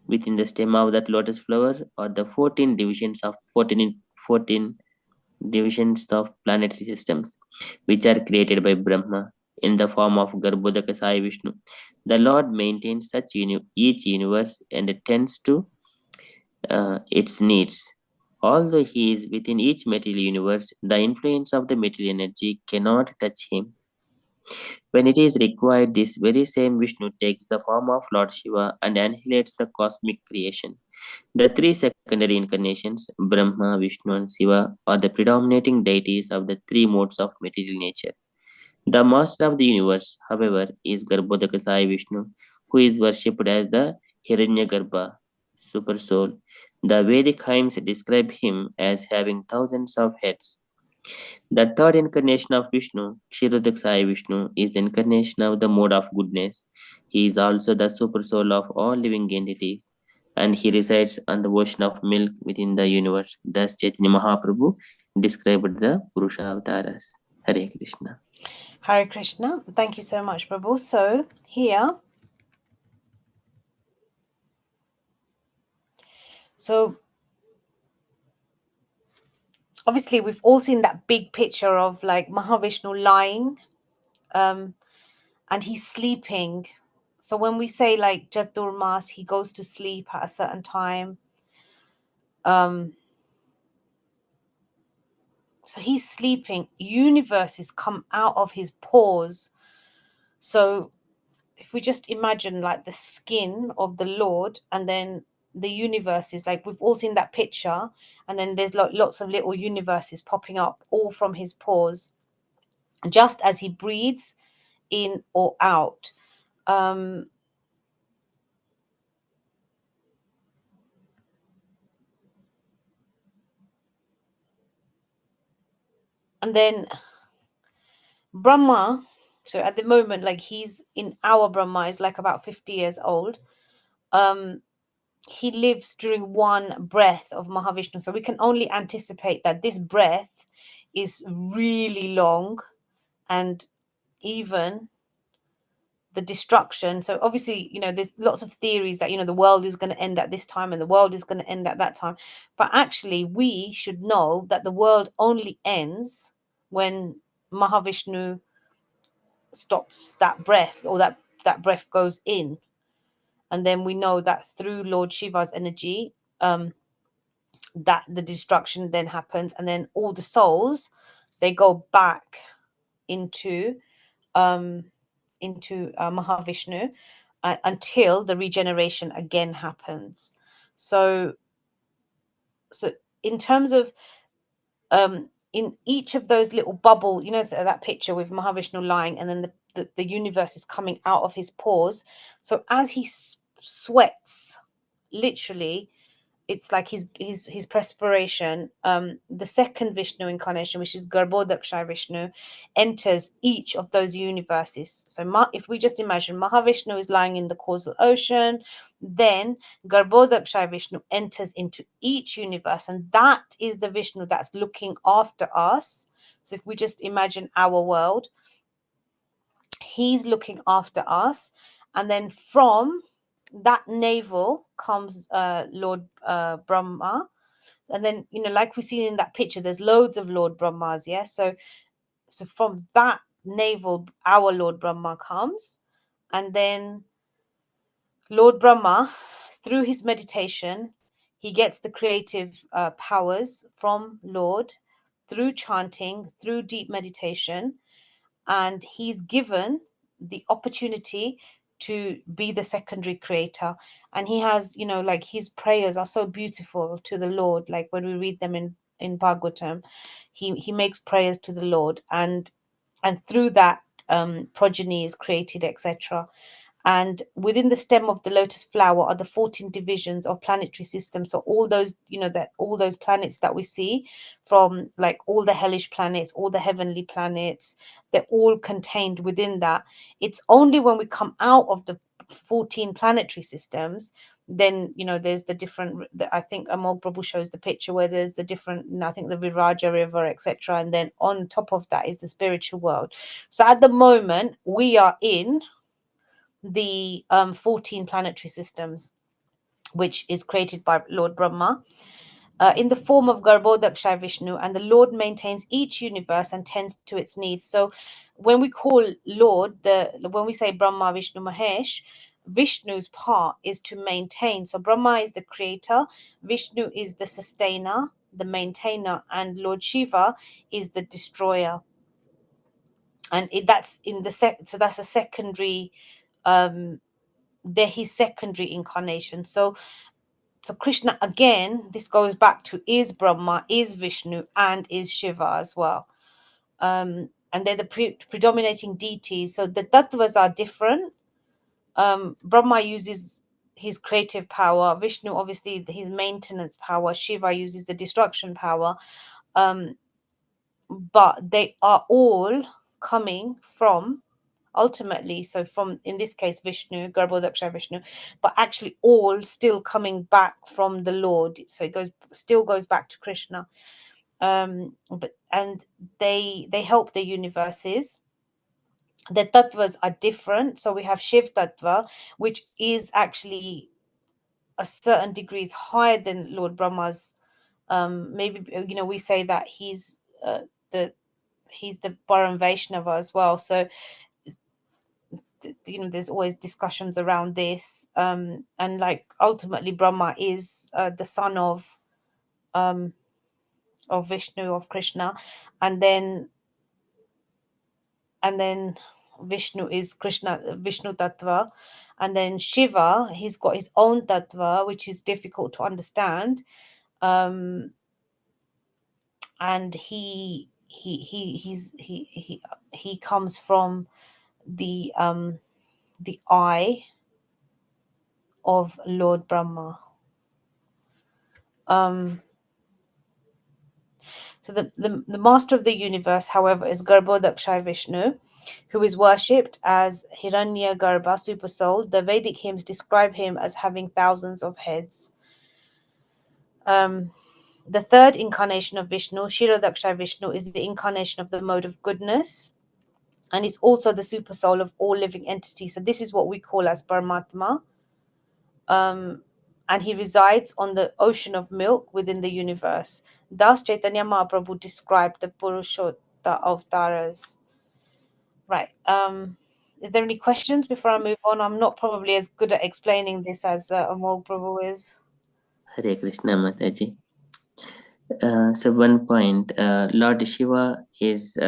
Within the stem of that lotus flower are the 14 divisions of planetary systems, which are created by Brahma in the form of Garbhodaka Sai Vishnu. The Lord maintains each universe and tends to its needs. Although he is within each material universe, the influence of the material energy cannot touch him. When it is required, this very same Vishnu takes the form of Lord Shiva and annihilates the cosmic creation. The three secondary incarnations, Brahma, Vishnu, and Shiva, are the predominating deities of the three modes of material nature. The master of the universe, however, is Garbhodaka Sai Vishnu, who is worshipped as the Hiranyagarbha, super soul. The Vedic hymns describe him as having thousands of heads. The third incarnation of Vishnu, Kshirodak Sai Vishnu, is the incarnation of the mode of goodness. He is also the super soul of all living entities. and he resides on the ocean of milk within the universe. Thus, Chaitanya Mahaprabhu described the Purusha Avataras. Hare Krishna. Hare Krishna. Thank you so much, Prabhu. So here, so obviously we've all seen that big picture of like Mahavishnu lying, and he's sleeping. So when we say like Chaturmas, he goes to sleep at a certain time. So he's sleeping. Universes come out of his pores. So if we just imagine like the skin of the Lord, and then the universe is like, we've all seen that picture, and then there's lots of little universes popping up all from his pores just as he breathes in or out. And then Brahma, so at the moment, like he's in our Brahma is like about 50 years old. He lives during one breath of Mahavishnu. So we can only anticipate that this breath is really long, and even the destruction. So obviously, there's lots of theories that, the world is going to end at this time and the world is going to end at that time. But actually, we should know that the world only ends when Mahavishnu stops that breath, or that breath goes in. And then we know that through Lord Shiva's energy, that the destruction then happens, and then all the souls, they go back into Mahavishnu until the regeneration again happens. So in terms of in each of those little bubble, so that picture with Mahavishnu lying, and then the universe is coming out of his pores. So as he sweats, literally, it's like his perspiration. The second Vishnu incarnation, which is Garbhodakshaya Vishnu, enters each of those universes. So if we just imagine Mahavishnu is lying in the causal ocean, then Garbhodakshaya Vishnu enters into each universe, and that is the Vishnu that's looking after us. So if we just imagine our world, he's looking after us, and then from that navel comes Lord Brahma. And then, like we see in that picture, there's loads of Lord Brahmas. Yeah. So from that navel, our Lord Brahma comes. And then Lord Brahma, through his meditation, he gets the creative powers from Lord through chanting, through deep meditation. And he's given the opportunity to be the secondary creator. And he has, like his prayers are so beautiful to the Lord. Like when we read them in Bhagavatam, he makes prayers to the Lord, and through that, progeny is created, etc. And within the stem of the lotus flower are the 14 divisions of planetary systems. So all those, all those planets that we see, from like all the hellish planets, all the heavenly planets, they're all contained within that. It's only when we come out of the 14 planetary systems, then there's the different, I think Amol Prabhu shows the picture where there's the different, I think the Viraja river, etc. And then on top of that is the spiritual world. So at the moment we are in the 14 planetary systems, which is created by Lord Brahma, in the form of Garbhodakshaya Vishnu, and the Lord maintains each universe and tends to its needs. So when we call Lord, when we say Brahma, Vishnu, Mahesh, Vishnu's part is to maintain. So Brahma is the creator, Vishnu is the sustainer, the maintainer, and Lord Shiva is the destroyer. And that's in the so that's a secondary, they're his secondary incarnation. So Krishna, again, this goes back to is Brahma, is Vishnu, and is Shiva as well. And they're the predominating deities. So the tattvas are different. Brahma uses his creative power, Vishnu obviously his maintenance power, Shiva uses the destruction power. But they are all coming from ultimately. So from, in this case, Vishnu, Garbhodaksha Vishnu, but actually all still coming back from the Lord. So it still goes back to Krishna. But and they help the universes. The tattvas are different. So we have Shiv tattva, which is actually a certain degrees higher than Lord Brahma's. Maybe we say that the he's the Param Vaishnava as well. So there's always discussions around this. And like ultimately Brahma is the son of Vishnu, of Krishna, and then Vishnu is Vishnu tattva, and then Shiva, he's got his own tattva, which is difficult to understand. And he comes from the eye of Lord Brahma. So the master of the universe, however, is Garbhodaksha Vishnu, who is worshipped as Hiranya Garbha, super soul. The Vedic hymns describe him as having thousands of heads. The third incarnation of Vishnu, Kshirodaksha Vishnu, is the incarnation of the mode of goodness, and is also the super soul of all living entities. So this is what we call as Paramatma. And he resides on the ocean of milk within the universe. Thus, Chaitanya Mahaprabhu described the Purushotta Avataras. Right. Is there any questions before I move on? I'm not probably as good at explaining this as Amol Prabhu is. Hare Krishna Mataji. So one point, Lord Shiva is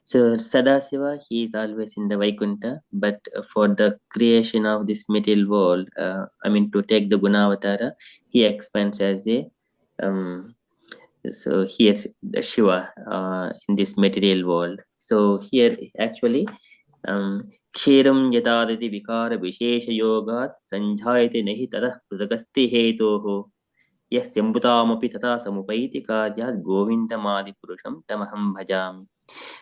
so Sadasiva, he is always in the Vaikuntha, but for the creation of this material world, to take the Gunavatara, he expands as a so here the Shiva in this material world. So here actually Kshiram yatadati vikara vishesha yogat sanjhayate nahi tadah pradagasti hetoho yasyambutamapi tata samupaiti karyat govindamadi purusham tamaham bhajami.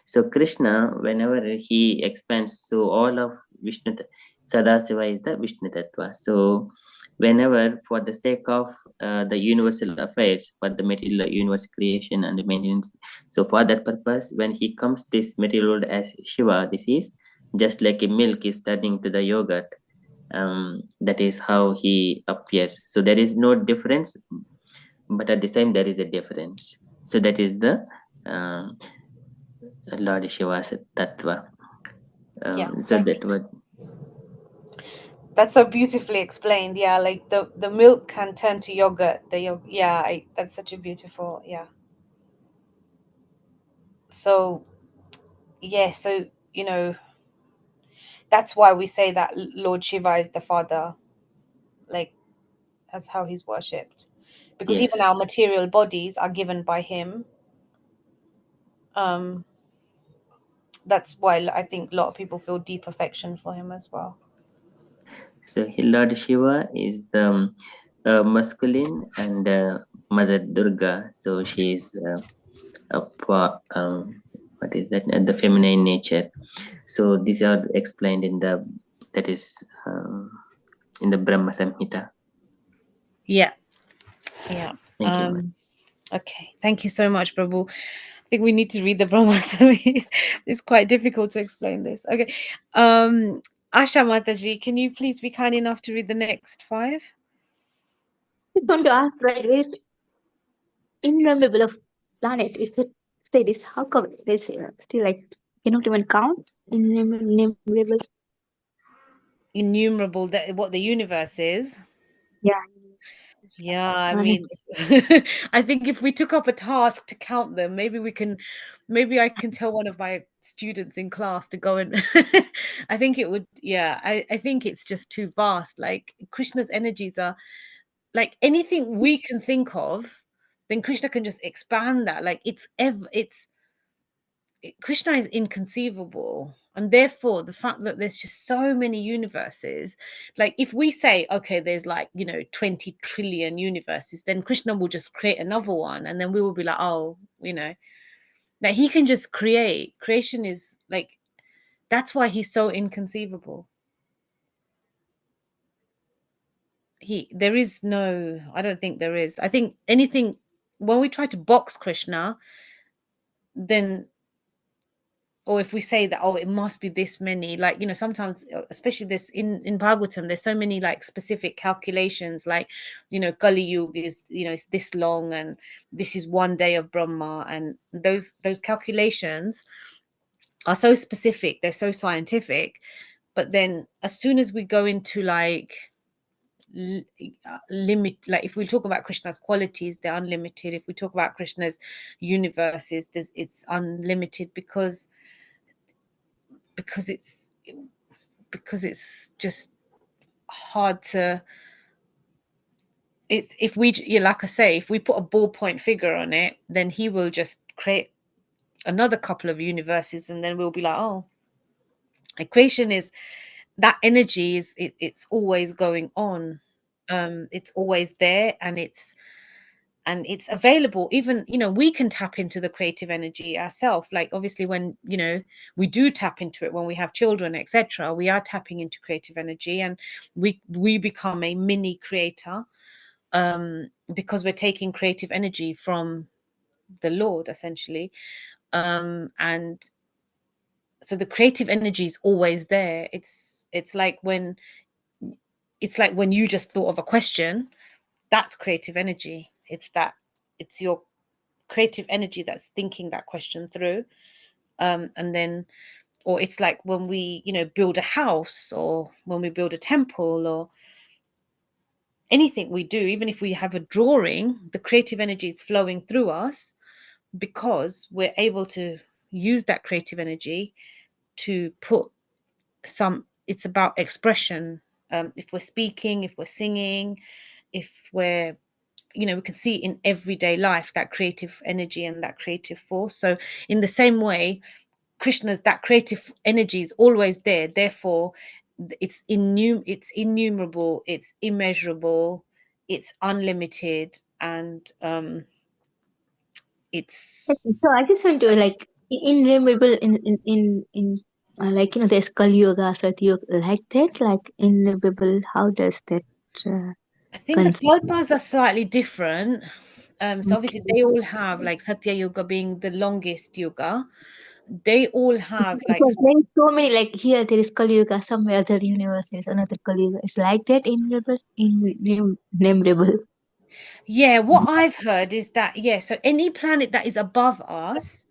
So Krishna, whenever he expands, so all of Vishnu, Sadasiva is the Vishnu Tattva. So whenever, for the sake of the universal affairs, for the material universe creation and maintenance, so for that purpose, when he comes this material world as Shiva, this is just like a milk is turning to the yogurt. That is how he appears. So there is no difference, but at the same there is a difference. So that is the Lord Shiva's tattva. So that was. That's so beautifully explained. Yeah, like the milk can turn to yogurt. That's such a beautiful, So, so that's why we say that Lord Shiva is the father. Like that's how he's worshipped, because even our material bodies are given by him. That's why I think a lot of people feel deep affection for him as well. So Lord Shiva is the masculine and Mother Durga. So she is what is that? The feminine nature. So these are explained in the in the Brahma Samhita. Yeah. Thank you. Okay. Thank you so much, Prabhu. I think we need to read the Brahma Samhita. It's quite difficult to explain this. Okay. Asha Mataji, can you please be kind enough to read the next 5? I just want to ask, right, where's innumerable of planet? If it say this, how come they say still like cannot even count innumerable? Innumerable, what the universe is. Yeah. Yeah, I mean, I think if we took up a task to count them, maybe I can tell one of my students in class to go and I think it would, I think it's just too vast. Like Krishna's energies are like anything we can think of, then Krishna can just expand that. Like Krishna is inconceivable, and therefore the fact that there's just so many universes, like if we say okay there's 20 trillion universes, then Krishna will just create another one, and then we will be like, oh, that he can just creation is like That's why he's so inconceivable. There is no, I don't think there is. I think anything, when we try to box Krishna, then, or if we say that, oh, it must be this many, like, sometimes, especially this in Bhagavatam, there's so many like specific calculations, like, Kali Yuga is, it's this long, and this is 1 day of Brahma, and those calculations are so specific, they're so scientific. But then as soon as we go into like limit, like if we talk about Krishna's qualities, they're unlimited. If we talk about Krishna's universes, it's unlimited, because it's just hard to, it's, if we, like I say, if we put a ballpoint figure on it, then he will just create another couple of universes, and then we'll be like, oh, creation is, that energy is, it's always going on. It's always there, and it's available. Even, we can tap into the creative energy ourselves. Like, obviously, when, we do tap into it when we have children, etc., we are tapping into creative energy, and we become a mini creator, because we're taking creative energy from the Lord, essentially. And so the creative energy is always there. It's like when you just thought of a question, that's creative energy. It's your creative energy that's thinking that question through. And then, or it's like when we, build a house, or when we build a temple, or anything we do, even if we have a drawing, the creative energy is flowing through us, because we're able to use that creative energy to put it's about expression. If we're speaking, if we're singing, if we're, we can see in everyday life that creative energy and that creative force. So in the same way, Krishna's, that creative energy is always there. Therefore, it's innumerable, it's immeasurable, it's unlimited, and it's. Okay, so I just want to like innumerable in like there's Kali Yoga, Satya Yoga, like that, like innumerable. How does that I think the concept? kalpas are slightly different. So obviously they all have, like, Satya Yuga being the longest yuga. They all have like, Because there is so many, like here there is Kali Yuga, somewhere other universe there is another Kali Yuga. It's like that innumerable. yeah, what I've heard is that, yeah, so any planet that is above us,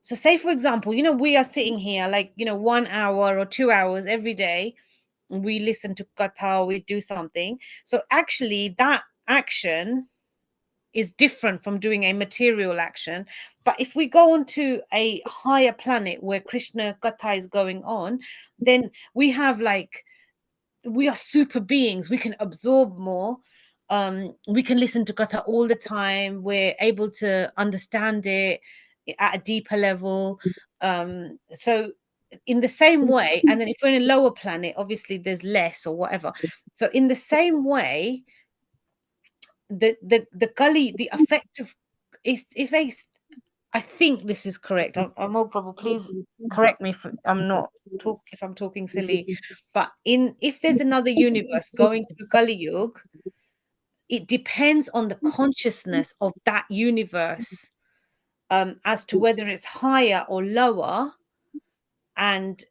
so say for example, we are sitting here like, 1 hour or 2 hours every day, we listen to katha, we do something. So actually that action is different from doing a material action. But if we go on to a higher planet where Krishna katha is going on, then we have like, we are super beings, we can absorb more. We can listen to katha all the time, we're able to understand it at a deeper level. So in the same way, and then if we're in a lower planet, obviously there's less or whatever. So in the same way, the kali, the effect of, if I think this is correct, I'm more probably, please correct me if I'm not if I'm talking silly, but if there's another universe going through Kali Yuga, it depends on the consciousness of that universe, as to whether it's higher or lower, and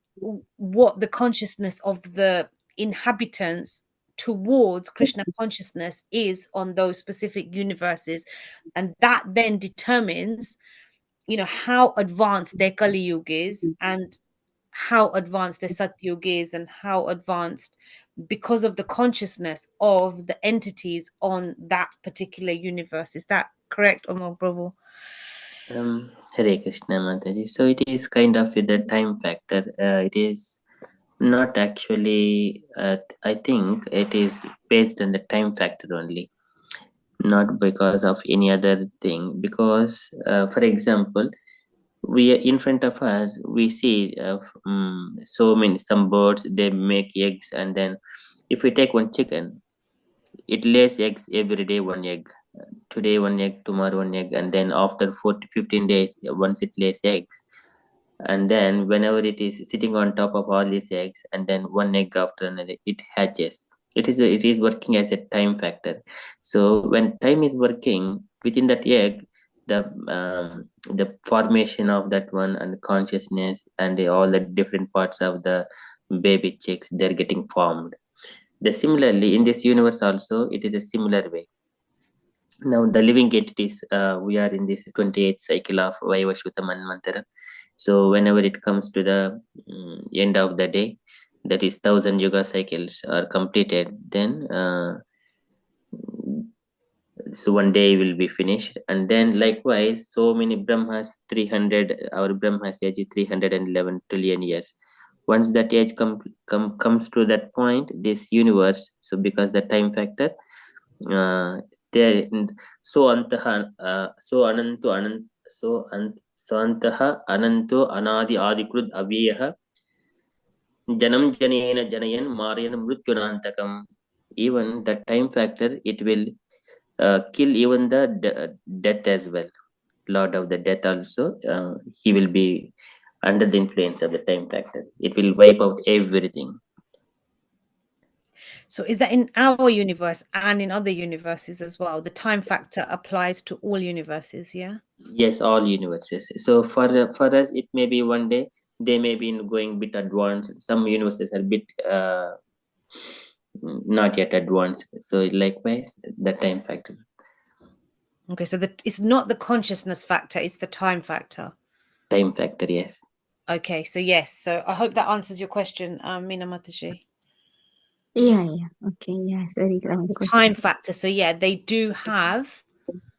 what the consciousness of the inhabitants towards Krishna consciousness is on those specific universes. And that then determines, how advanced their Kali Yuga is, and how advanced their Satya Yuga is, and how advanced, because of the consciousness of the entities on that particular universe. Is that correct, Amol Prabhu? Hare Krishna Mataji. So it is kind of with the time factor. It is not actually. I think it is based on the time factor only, not because of any other thing. Because, for example, we in front of us we see some birds, they make eggs, and then if we take one chicken, it lays eggs every day, one egg. Today one egg, tomorrow one egg, and then after 4 to 15 days, once it lays eggs. and then whenever it is sitting on top of all these eggs, and then one egg after another, it hatches. It is working as a time factor. So when time is working within that egg, the the formation of that one and consciousness and all the different parts of the baby chicks, they're getting formed. Similarly in this universe also it is a similar way. Now the living entities, we are in this 28th cycle of Vaivashvata Manvantara. So whenever it comes to the end of the day, that is 1000 yoga cycles are completed, then so one day will be finished, and then likewise so many Brahmas 300, our Brahma's age is 311 trillion years. Once that age comes to that point, this universe, so because the time factor, uh, there so antaha so ananto anant so ant so antaha ananto anadi adikrut avyayah janam janena janayan maryan mrutyunantakam. Even the time factor, it will kill even the death as well. Lord of the death also, he will be under the influence of the time factor. It will wipe out everything. So is that in our universe and in other universes as well? The time factor applies to all universes, yeah? Yes, all universes. So for us, it may be one day they may be going bit advanced. Some universes are bit not yet advanced. So likewise, the time factor. Okay, so it's not the consciousness factor, it's the time factor. Time factor, yes. Okay, so yes. So I hope that answers your question, Meena Mataji. Yeah. Okay. Yes. Very good. The time factor. So yeah, they do have,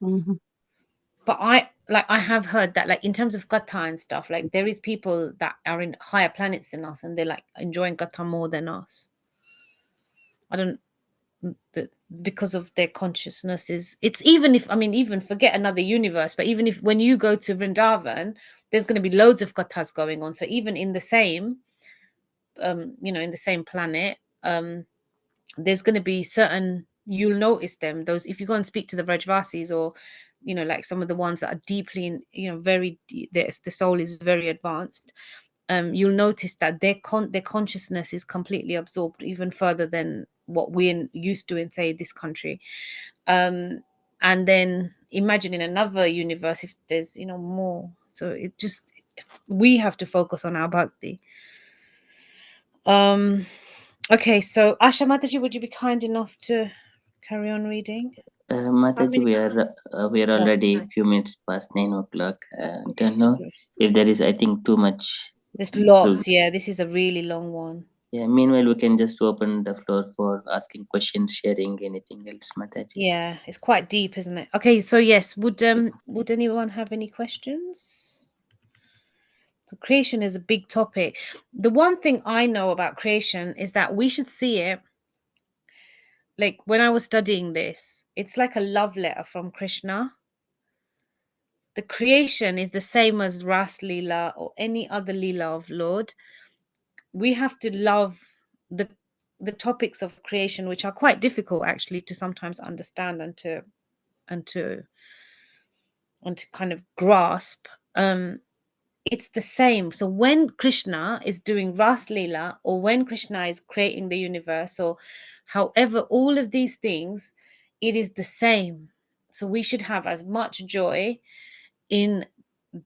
but I have heard that, like, in terms of Katha and stuff, like there is people that are in higher planets than us and they're like enjoying Katha more than us. I don't, because of their consciousness is, it's even if, I mean, even forget another universe, but even if when you go to Vrindavan, there's going to be loads of Kathas going on. So even in the same, in the same planet, there's going to be certain, you'll notice them, those, if you go and speak to the Vrajvasis, or like some of the ones that are deeply in, very the soul is very advanced, you'll notice that their consciousness is completely absorbed even further than what we're used to in, say, this country. And then imagine in another universe if there's more. So it just, we have to focus on our bhakti. Okay, so Asha Mataji, would you be kind enough to carry on reading? Mataji, we are already a few minutes past 9 o'clock. Don't know if there is, I think, too much. There's lots. Yeah, this is a really long one. Yeah. Meanwhile, we can just open the floor for asking questions, sharing anything else, Mataji. Yeah, it's quite deep, isn't it? Okay, so yes, would anyone have any questions? So creation is a big topic. The one thing I know about creation is that we should see it, like when I was studying this, it's like a love letter from Krishna. The creation is the same as Ras Leela or any other Leela of Lord. We have to love the topics of creation, which are quite difficult actually to sometimes understand and to kind of grasp. It's the same. So when Krishna is doing Ras Leela, or when Krishna is creating the universe, or however, all of these things, it is the same. So we should have as much joy in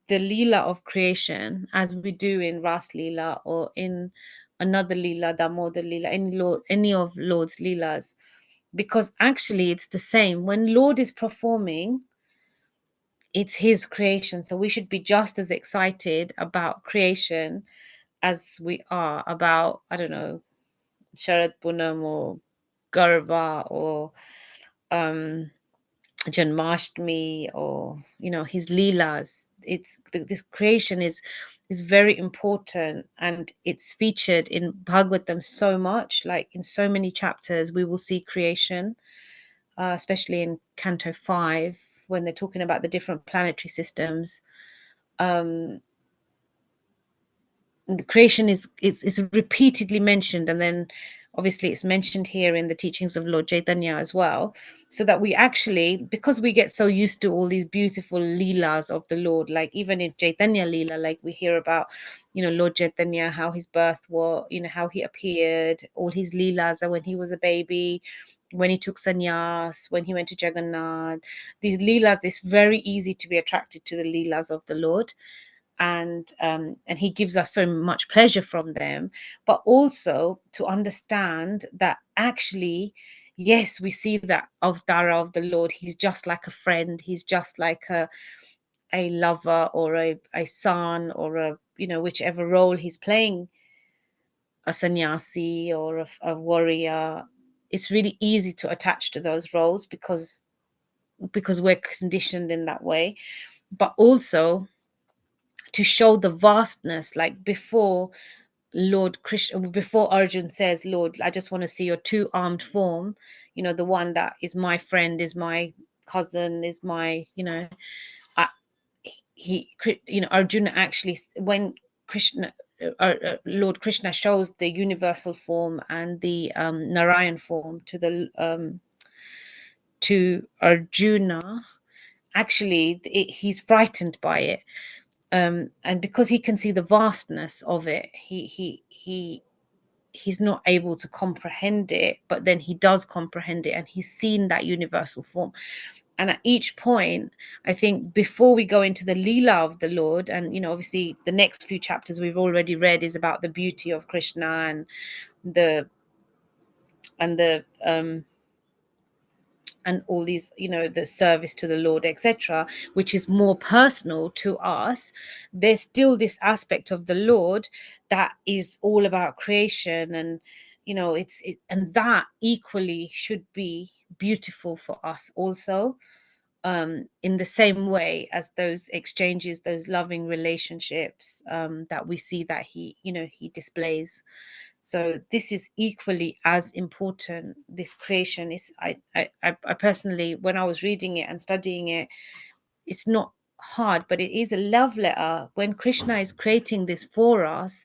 the Leela of creation as we do in Ras Leela or in another Leela, Damodar Leela, any of Lord's Leelas, because actually it's the same. When Lord is performing, it's his creation. So we should be just as excited about creation as we are about, I don't know, Sharad Punam or Garba or Janmashtami, or his leelas. It's this creation is very important, and it's featured in Bhagavatam so much. Like in so many chapters, we will see creation, especially in Canto 5 when they're talking about the different planetary systems. The creation is repeatedly mentioned, and then obviously it's mentioned here in the teachings of Lord Chaitanya as well, so that we actually, because we get so used to all these beautiful leelas of the Lord, like even in Chaitanya Leela, like we hear about, Lord Chaitanya, how his birth was, how he appeared, all his leelas, and when he was a baby, when he took sannyas, when he went to Jagannath, these leelas, it's very easy to be attracted to the leelas of the Lord, and he gives us so much pleasure from them, but also to understand that actually, yes, we see that Avatara of the Lord, he's just like a friend, he's just like a lover, or a son, or whichever role he's playing, a sannyasi or a warrior. It's really easy to attach to those roles because we're conditioned in that way, but also to show the vastness, like before Lord Krishna, before Arjun says, Lord, I just want to see your two-armed form, the one that is my friend, is my cousin, is my, I, Arjuna actually, when Krishna, Lord Krishna shows the universal form and the Narayan form to Arjuna, actually he's frightened by it, and because he can see the vastness of it, he's not able to comprehend it, but then he does comprehend it, and he's seen that universal form. And at each point, I think, before we go into the Leela of the Lord, and obviously the next few chapters we've already read is about the beauty of Krishna and the and all these, the service to the Lord, etc., which is more personal to us. There's still this aspect of the Lord that is all about creation, and and that equally should be beautiful for us also, in the same way as those exchanges, those loving relationships, that we see that he displays. So this is equally as important. This creation is, I personally, when I was reading it and studying it, it's not hard, but it is a love letter. When Krishna is creating this for us,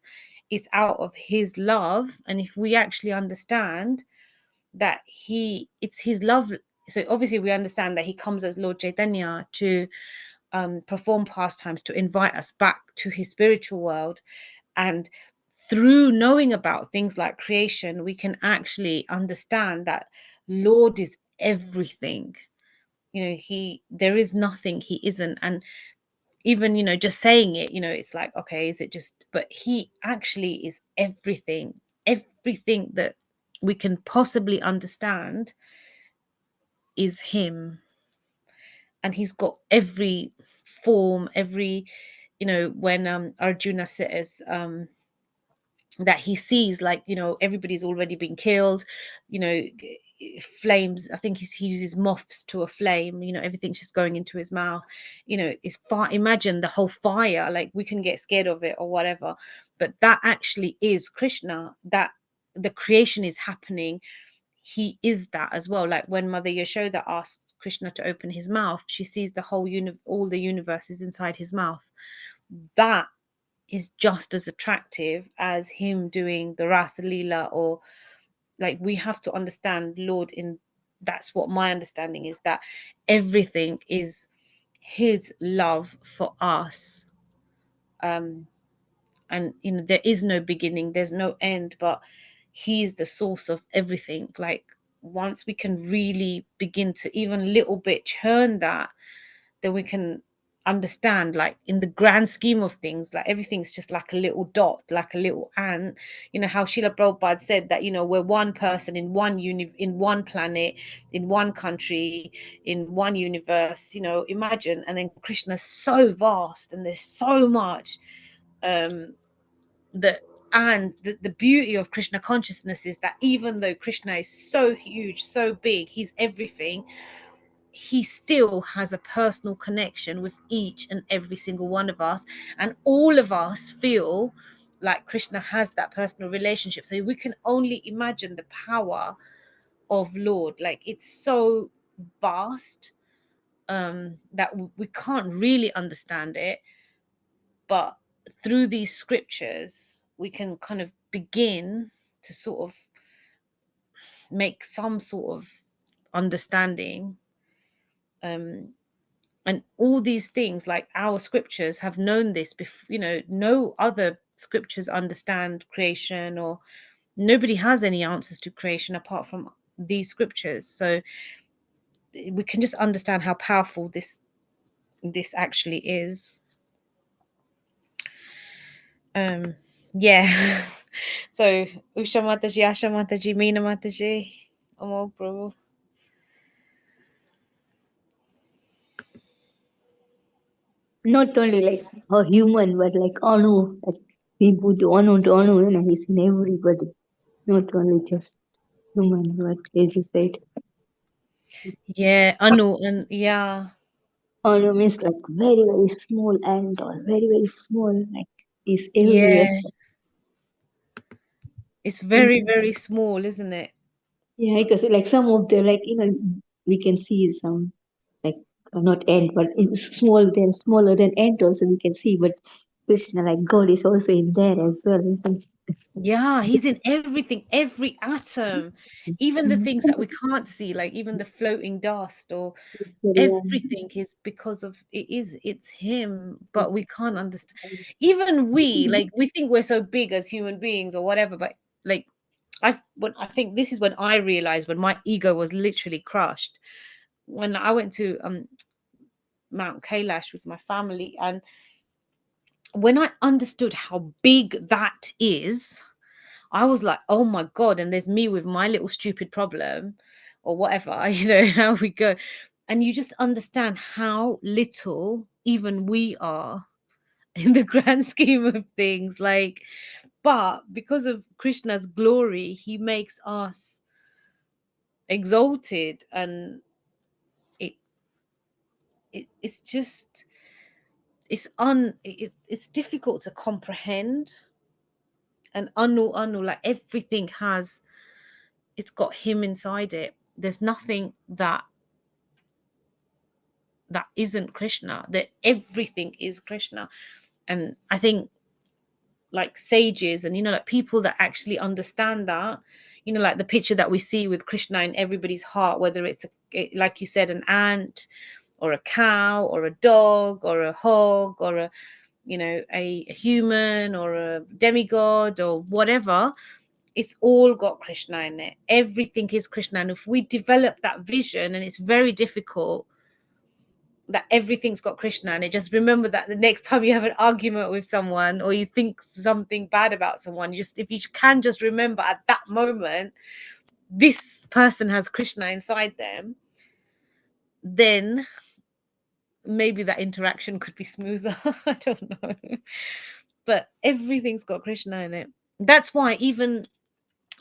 it's out of his love. And if we actually understand that it's his love, so obviously we understand that he comes as Lord Chaitanya to perform pastimes, to invite us back to his spiritual world. And through knowing about things like creation, we can actually understand that Lord is everything. There is nothing he isn't. And even, just saying it, it's like, okay, is it just, but he actually is everything. Everything that we can possibly understand is him. And he's got every form, every, when Arjuna says, that he sees, like, everybody's already been killed, flames, I think he uses moths to a flame, everything's just going into his mouth, it's fire. Imagine the whole fire, like we can get scared of it or whatever, but that actually is Krishna, that the creation is happening. He is that as well. Like when Mother Yashoda asks Krishna to open his mouth, she sees the whole all the universe is inside his mouth. That is just as attractive as him doing the Rasa Leela, or like, we have to understand Lord in, that's what my understanding is, that everything is his love for us. And there is no beginning, there's no end, but he's the source of everything. Like, once we can really begin to even little bit churn that, then we can understand, like, in the grand scheme of things, like everything's just like a little dot, like a little ant. How Srila Prabhupada said that, we're one person in one in one planet, in one country, in one universe, imagine. And then Krishna's so vast, and there's so much that. And the beauty of Krishna consciousness is that even though Krishna is so huge, so big, he's everything, he still has a personal connection with each and every single one of us. And all of us feel like Krishna has that personal relationship. So we can only imagine the power of Lord. Like, it's so vast, that we can't really understand it. But through these scriptures, we can kind of begin to sort of make some sort of understanding. And all these things, like our scriptures have known this before, no other scriptures understand creation, or nobody has any answers to creation apart from these scriptures. So we can just understand how powerful this actually is. Yeah. So Usha Mataji, Asha Mataji, Meena Mataji, Amol Prabhu. Not only like a human, but like Anu, like we put Anu to Anu, and he's in everybody. Not only just human, but as you said, Yeah, Anu, and yeah, Anu means like very, very small ant or very, very small, like is everywhere. yeah, it's very, very small, isn't it? Yeah, because like some of the like we can see some like not ant, but it's smaller than ant also we can see. But Krishna, like God, is also in there as well, isn't Yeah, he's in everything, every atom, even the things that we can't see, like even the floating dust, or everything is because of it's him, but we can't understand. Even we think we're so big as human beings or whatever, but like I think this is when I realized, when my ego was literally crushed, when I went to Mount Kailash with my family, and when I understood how big that is, I was like, oh my God. And there's me with my little stupid problem or whatever, how we go. And you just understand how little even we are in the grand scheme of things. Like, but because of Krishna's glory, he makes us exalted. And it's just, it's difficult to comprehend. And anu, like everything it's got him inside it. There's nothing that isn't Krishna. That everything is Krishna. And I think like sages and like people that actually understand that, like the picture that we see with Krishna in everybody's heart, whether it's like you said, an ant or a cow or a dog or a hog or a human or a demigod or whatever, it's all got Krishna in it. Everything is Krishna. And if we develop that vision, and it's very difficult, that everything's got Krishna, and it just remember that the next time you have an argument with someone or you think something bad about someone, if you can just remember at that moment this person has Krishna inside them, then maybe that interaction could be smoother. I don't know. But everything's got Krishna in it. That's why, even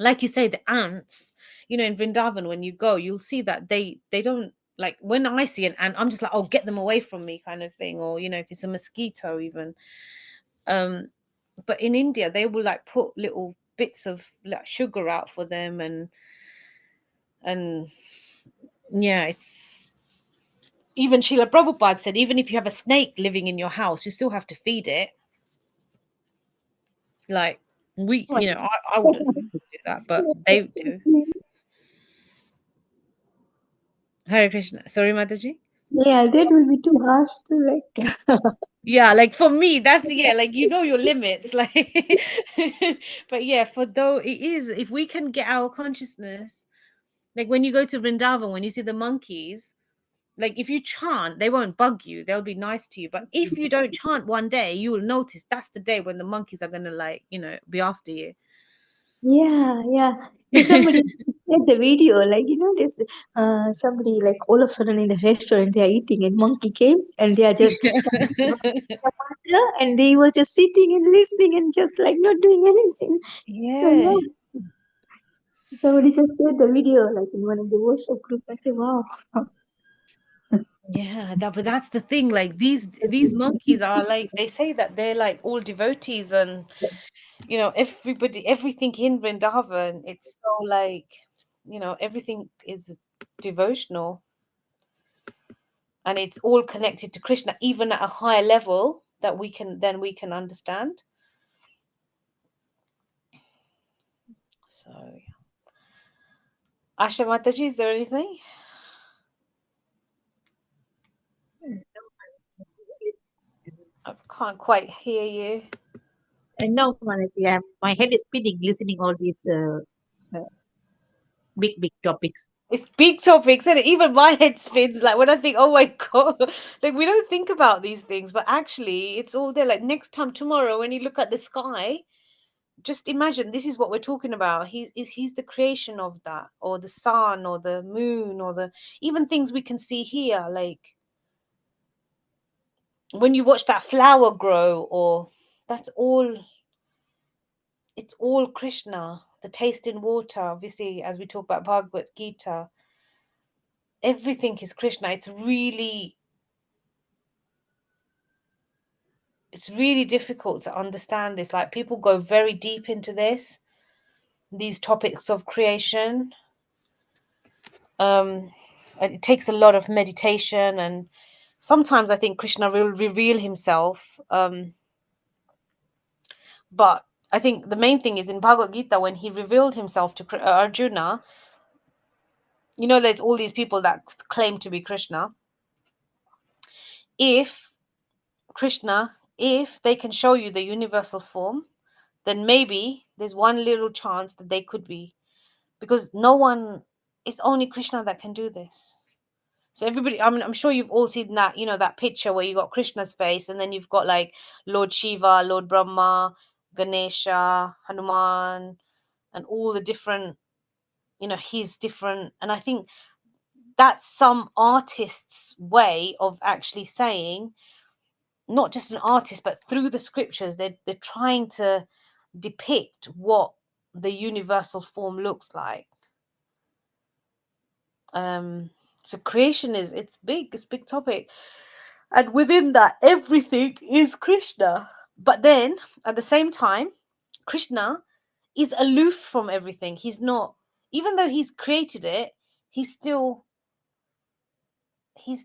like you say, the ants, in Vrindavan, when you go, you'll see that they don't, like, when I see an ant, I'm just like, oh, get them away from me, kind of thing. Or if it's a mosquito even. But in India, they will like put little bits of like sugar out for them, and yeah, it's, even Srila Prabhupada said, even if you have a snake living in your house, you still have to feed it. Like, I wouldn't do that, but they do. it? Hare Krishna. Sorry, Mataji. Yeah, that will be too harsh to like. Yeah, like for me, that's, yeah, like your limits, like. But yeah, for though it is, if we can get our consciousness, like when you go to Vrindavan, when you see the monkeys, like if you chant, they won't bug you, they'll be nice to you. But if you don't chant one day, you will notice that's the day when the monkeys are gonna, like, be after you. Yeah, yeah. And somebody shared the video, like this somebody like all of a sudden in the restaurant they are eating and monkey came and they are just and they were just sitting and listening and just like not doing anything. So Yeah. yeah, somebody just shared the video like in one of the WhatsApp group. I said, wow. Yeah, but that's the thing, like these monkeys are, like, they say that they're like all devotees, and everything in Vrindavan, it's so like, everything is devotional, and it's all connected to Krishna, even at a higher level that we can understand. So Asha Mataji, is there anything? I can't quite hear you. No, Malati, my head is spinning listening all these uh, big topics. It's big topics, and even my head spins like when I think, oh my god, like we don't think about these things, but actually it's all there. Like next time, tomorrow, when you look at the sky, just imagine this is what we're talking about. He's the creation of that, or the sun, or the moon, or the even things we can see here. Like when you watch that flower grow, or that's all. It's all Krishna. The taste in water, obviously, as we talk about Bhagavad Gita, everything is Krishna. It's really difficult to understand this. Like people go very deep into these topics of creation. And it takes a lot of meditation, and sometimes I think Krishna will reveal himself. But I think the main thing is in Bhagavad Gita, when he revealed himself to Arjuna, there's all these people that claim to be Krishna. If they can show you the universal form, then maybe there's one little chance that they could be, because it's only Krishna that can do this. So everybody, I mean, I'm sure you've all seen that, that picture where you got Krishna's face, and then you've got like Lord Shiva, Lord Brahma, Ganesha, Hanuman, and all the different, he's different. And I think that's some artist's way of actually saying, not just an artist, but through the scriptures, they're trying to depict what the universal form looks like. So creation it's a big topic, and within that everything is Krishna. But then at the same time, Krishna is aloof from everything. He's not, even though he's created it, he's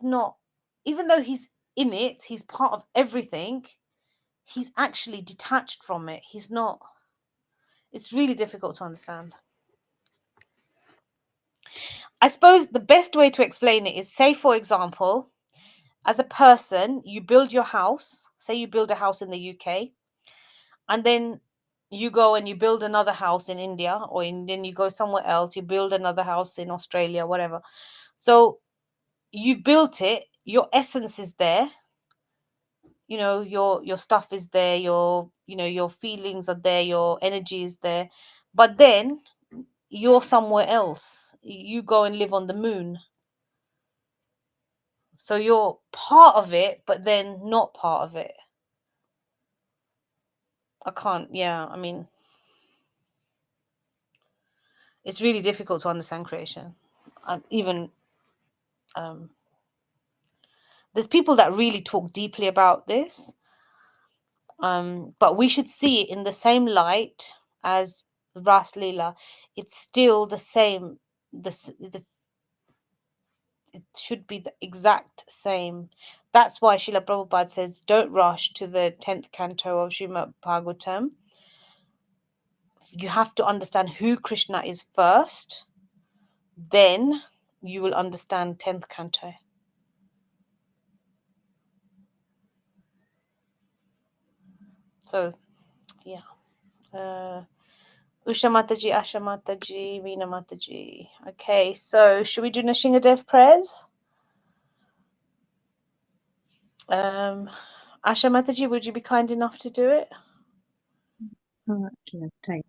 not, even though he's in it, he's part of everything, he's actually detached from it. He's not. It's really difficult to understand. I suppose the best way to explain it is, say, for example, as a person, you build your house. Say you build a house in the UK, and then you go and you build another house in India, or then you go somewhere else, you build another house in Australia, whatever. So you built it, your essence is there, your stuff is there, your feelings are there, your energy is there, but then you're somewhere else. You go and live on the moon. So you're part of it, but then not part of it. I mean, it's really difficult to understand creation. There's people that really talk deeply about this, but we should see it in the same light as Ras Leela. It's still the same. It should be the exact same. That's why Srila Prabhupada says, don't rush to the 10th canto of Srimad Bhagavatam. You have to understand who Krishna is first, then you will understand 10th canto. So, yeah. Usha Mataji, Asha Mataji, Veena Mataji. Okay, so should we do Nashingadev prayers? Asha Mataji, would you be kind enough to do it? Try,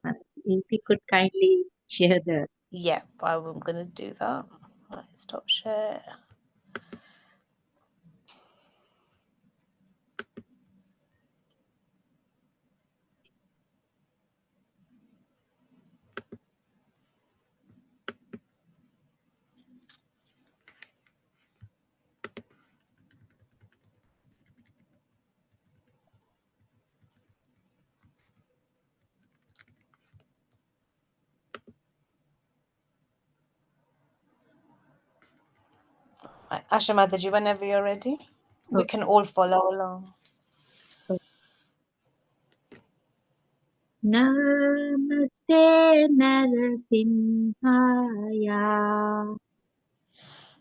if you could kindly share the. Yeah, I'm going to do that. Right, stop share. Right, Asha Mataji, whenever you're ready, we can all follow along. Namaste Narasimhaya.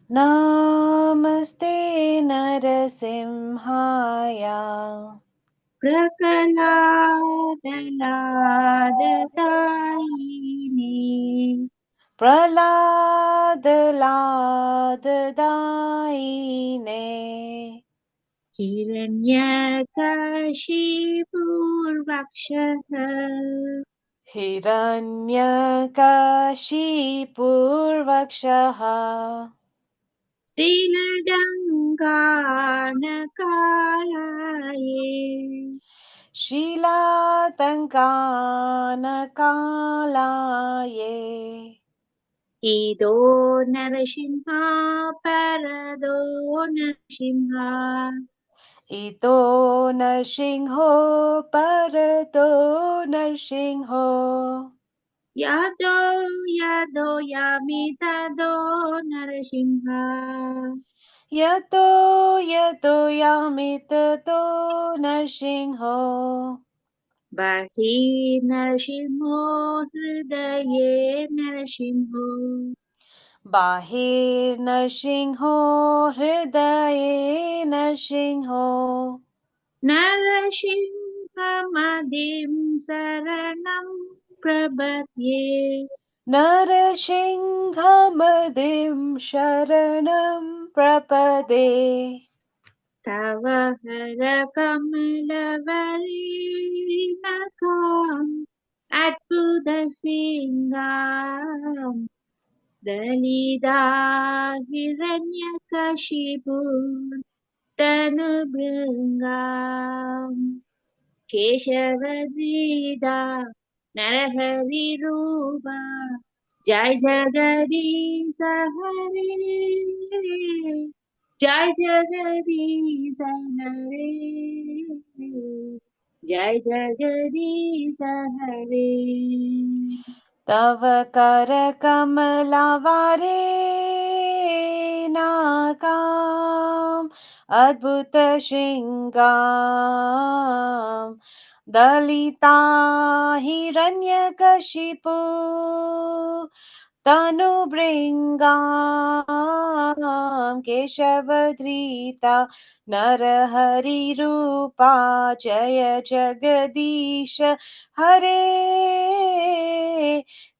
Namaste Narasimhaya. Prakaladaladayini. Praladadaine. Hiranyakashipurvakshaha. Hiranyakashipurvakshaha. Siladangana-kalaye. Shilatankanakalaye. Ido Narasimha Parado Narasimha. Ito Narsingho Parato Narsingho. Yado Yado Yamitado Narasimha. Yato Yato Yamitato Narsingho. Bahi Narasimho Hridaye Narasimho. Bahir Narsingho Hridaye Narsingho. Narasimhamadim Saranam Prabhadye. Narasinghamadhim Sharanam Prapade. Tava Harakamalavarinakam Atpudafingam Dalida Hiranyakashipu Tanubringam Keshavadrida Narahari Rupa Jai Jagadish Hare Jai Jagadish Hare Jai Jagadish Hare. Tava kara kamalavare nakam adbhuta shingam dalita hiranyakashipu Tanubringam Keshavadrita Narahari Rupa Jaya Jagadish Hare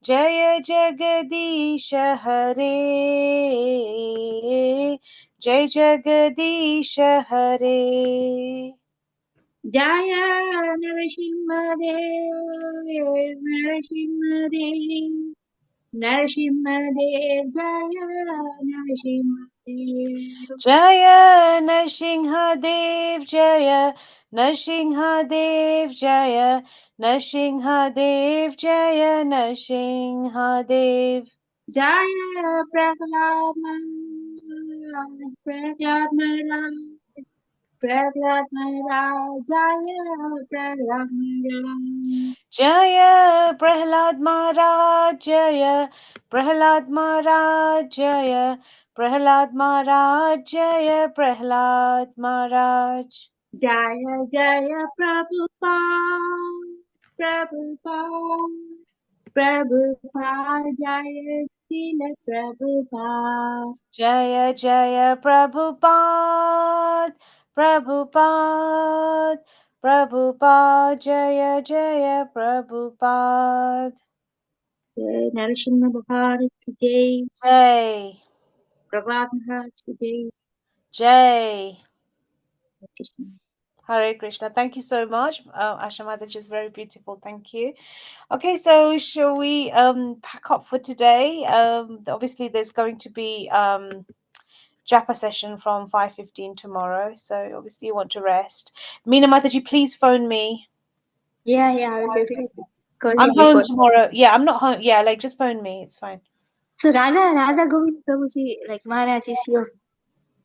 Jaya Jagadish Hare Jai Jagadish Hare. Jaya Narasimhadev Narasimhadev Narasimhadev Jaya Narasimhadev. Jaya Narsimhadev Jaya Narsimhadev Jaya Narsimhadev Jaya Narsimhadev. Jaya Prahlad Maharaj, Prahlad Maharaj, Prahlad Maharaj, Jaya Prahlad Maharaj. Jaya Prahlad Maharaj Jaya Prahlad Maharaj Jaya Prahlad Maharaj Jaya Prahlad Maharaj. Jaya Jaya Prabhupada, Prabhupada, Prabhupada, Jaya Srila Prabhupada. Jaya Jaya Prabhupada Prabhupada Prabhupada Jaya Jaya Prabhupada. Jai Narasimha Bharat ki Jai, Jai Prabhat Maharaj ki Jai. Jai. Krishna. Hare Krishna. Thank you so much. Ashama, that is very beautiful. Thank you. Okay, so shall we pack up for today? Obviously there's going to be Japa session from 5:15 tomorrow. So obviously you want to rest. Meena Mataji, please phone me. Yeah, I will definitely call I'm him home before. tomorrow. Yeah, I'm not home. Yeah, like just phone me. It's fine. So Radha Govind Prabhuji, like Maharaj is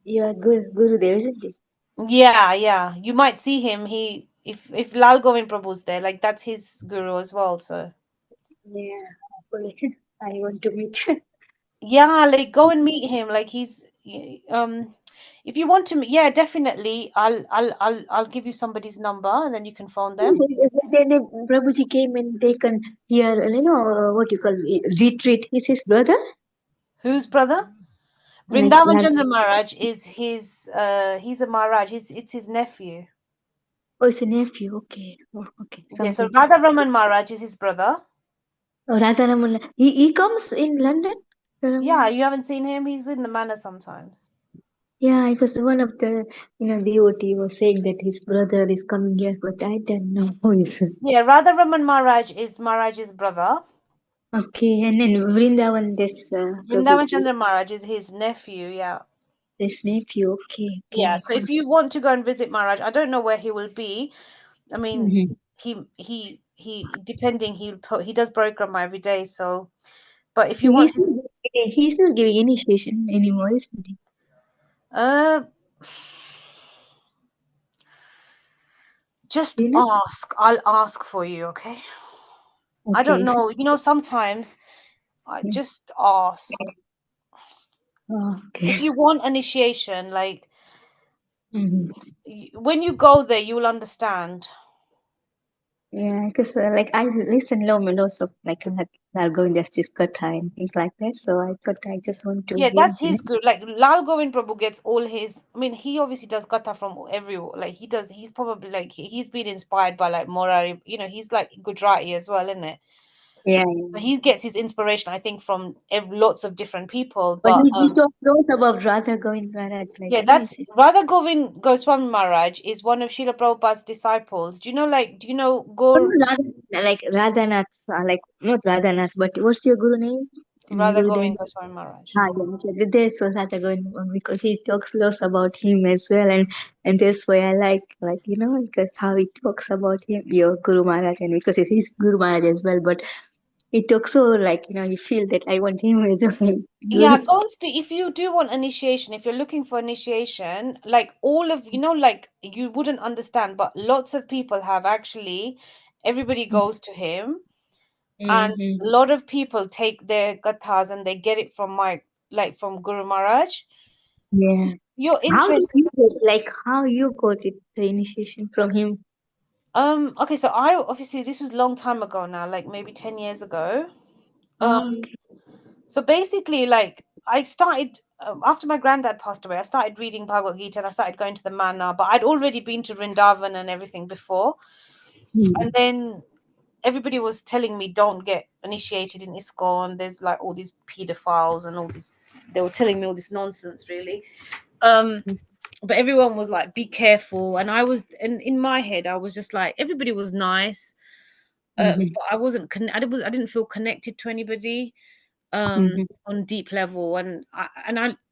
your Guru Dev, isn't it? Yeah. You might see him. He if Lal Govind Prabhu's there, like that's his guru as well. So Yeah. Well, I want to meet. yeah, like go and meet him. Like he's If you want to, yeah, definitely. I'll give you somebody's number and then you can phone them. Then Prabhuji came and taken here, what you call retreat. Is his brother? Whose brother? Like Vrindavan that. Chandra Maharaj is his. He's a Maharaj. It's his nephew. Oh, it's a nephew. Okay. Oh, okay. Yeah. So Something. Radha Raman Maharaj is his brother. Oh, Radharaman. He comes in London. Yeah, you haven't seen him. He's in the manor sometimes. Yeah, because one of the devotee was saying that his brother is coming here, but I don't know who is it. Yeah, Radha Raman Maharaj is Maharaj's brother. Okay, and then Vrindavan, this Vrindavan Prabhuji, Chandra Maharaj is his nephew. Yeah. this nephew. Okay, Yeah. okay. So if you want to go and visit Maharaj, I don't know where he will be. I mean, Mm-hmm. he depending he does program every day. So, but if you want He's his he's not giving initiation anymore, isn't he? uh just You know? ask. I'll ask for you, okay? I don't Okay. know. Sometimes I Yeah. just ask. If Okay. you want initiation, like Mm-hmm. when you go there, you'll understand. Yeah, because like I listen lots of like Nargovind Justice Katha and things like that. So I thought I just want to Yeah, give, that's his good. Like Lal Govind Prabhu gets all his. I mean, he obviously does katha from everywhere. Like he does. He's probably like he's been inspired by like Morari. He's like Gujarati as well, isn't it? Yeah, So yeah. he gets his inspiration, I think, from lots of different people. But But he talks lots about Radha Govind Maharaj, like yeah, that's Radha Govind Goswami Maharaj is one of Srila Prabhupada's disciples. Do you know Oh, Gur no, like Radhanath, like not Radhanath, but what's your guru name? Radha Gurudev. Govind Goswami Maharaj? Ah, yeah, okay. This was Radha Govind because he talks lots about him as well, and that's why I like because how he talks about him, your Guru Maharaj, and because it's his Guru Maharaj as well, but it talks so like you feel that I want him as well. Yeah, Guru. go and speak. If you do want initiation, if you're looking for initiation, like all of, like you wouldn't understand, but lots of people have actually, everybody goes to him, and Mm-hmm. a lot of people take their gathas and they get it from Guru Maharaj. Yeah. If you're How did interested. you get, like how you got it, the initiation from him? Okay, so I obviously this was a long time ago now, like maybe 10 years ago. Oh, Um, so basically, like I started after my granddad passed away, I started reading Bhagavad Gita and I started going to the manna, but I'd already been to Vrindavan and everything before. okay. And then everybody was telling me don't get initiated in ISKCON. There's like all these pedophiles and all this. They were telling me all this nonsense, really. But everyone was like, be careful. And and in my head, I was just like, everybody was nice. But Mm-hmm. I didn't feel connected to anybody Mm-hmm. on deep level. And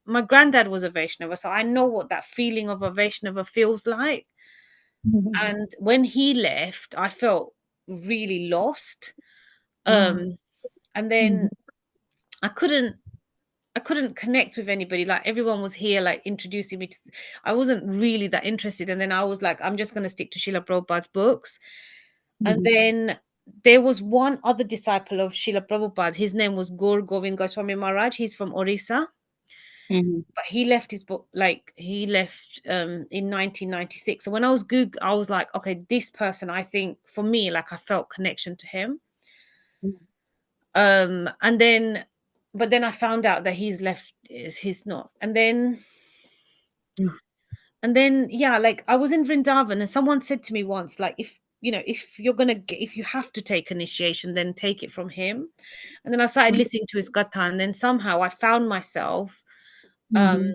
my granddad was a Vaishnava, so I know what that feeling of a Vaishnava feels like. Mm-hmm. And when he left, I felt really lost. Oh. And Mm-hmm. then I couldn't connect with anybody. Like everyone was here, like introducing me to. I wasn't really that interested. And then I was like, I'm just going to stick to Srila Prabhupada's books. And then there was one other disciple of Srila Prabhupada. His name was Gaur Govind Goswami Maharaj. He's from Orissa. Mm-hmm. But he left his book, like he left in 1996. So when I was Google, I was like, okay, this person, I think for me, like I felt connection to him. And then but then I found out that he's not. And then yeah, like I was in Vrindavan and someone said to me once, like, if you're gonna if you have to take initiation, then take it from him. And then I started listening to his katha, and then somehow I found myself um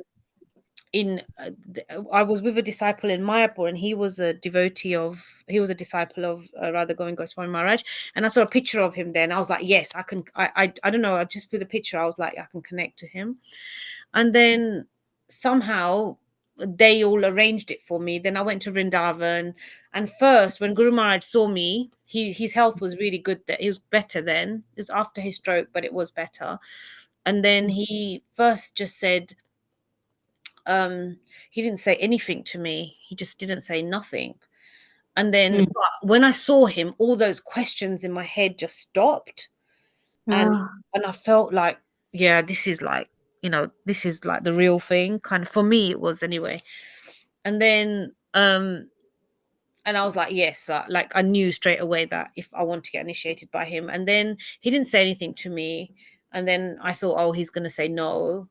Mm-hmm. I was with a disciple in Mayapur, and he was a disciple of Radha Govind Goswami Maharaj, and I saw a picture of him there, and I was like, yes, I can. I don't know, I just through the picture, I was like, I can connect to him. And then somehow they all arranged it for me. Then I went to Vrindavan, and first, when Guru Maharaj saw me, his health was really good. That he was better then. It was after his stroke, but it was better. And then he first just said, he didn't say anything to me. He just didn't say nothing. And then but when I saw him, all those questions in my head just stopped. and Oh. and I felt like, yeah, this is like, this is like the real thing, kind of, for me it was anyway. And then and I was like, yes, like I knew straight away that if I want to get initiated by him. And then he didn't say anything to me, and then I thought, oh, he's going to say no.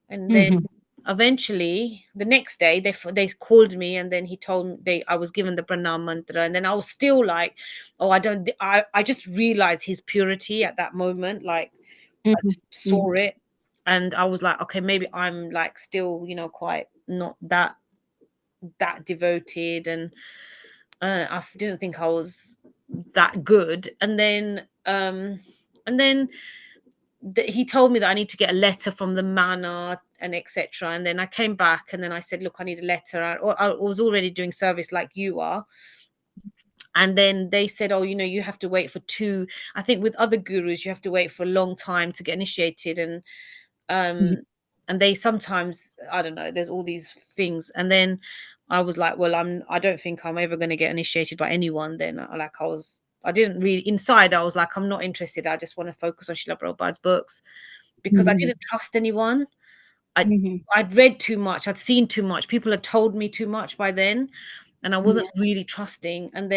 And then eventually the next day they called me, and then he told me, I was given the pranam mantra, and then I was still like, oh, I just realized his purity at that moment, like I just saw it, and I was like, okay, maybe I'm like still quite not that devoted, and I didn't think I was that good. And then he told me that I need to get a letter from the manor and etc. And then I came back, and then I said, look, I need a letter. I was already doing service like you are. And then they said, oh, you have to wait for I think with other gurus, you have to wait for a long time to get initiated. And they sometimes, I don't know, there's all these things. And then I was like, well, I don't think I'm ever going to get initiated by anyone. Then I didn't really, inside I was like, I'm not interested. I just want to focus on Srila Prabhupada's books, because I didn't trust anyone. I'd read too much. I'd seen too much. People had told me too much by then, and I wasn't really trusting. And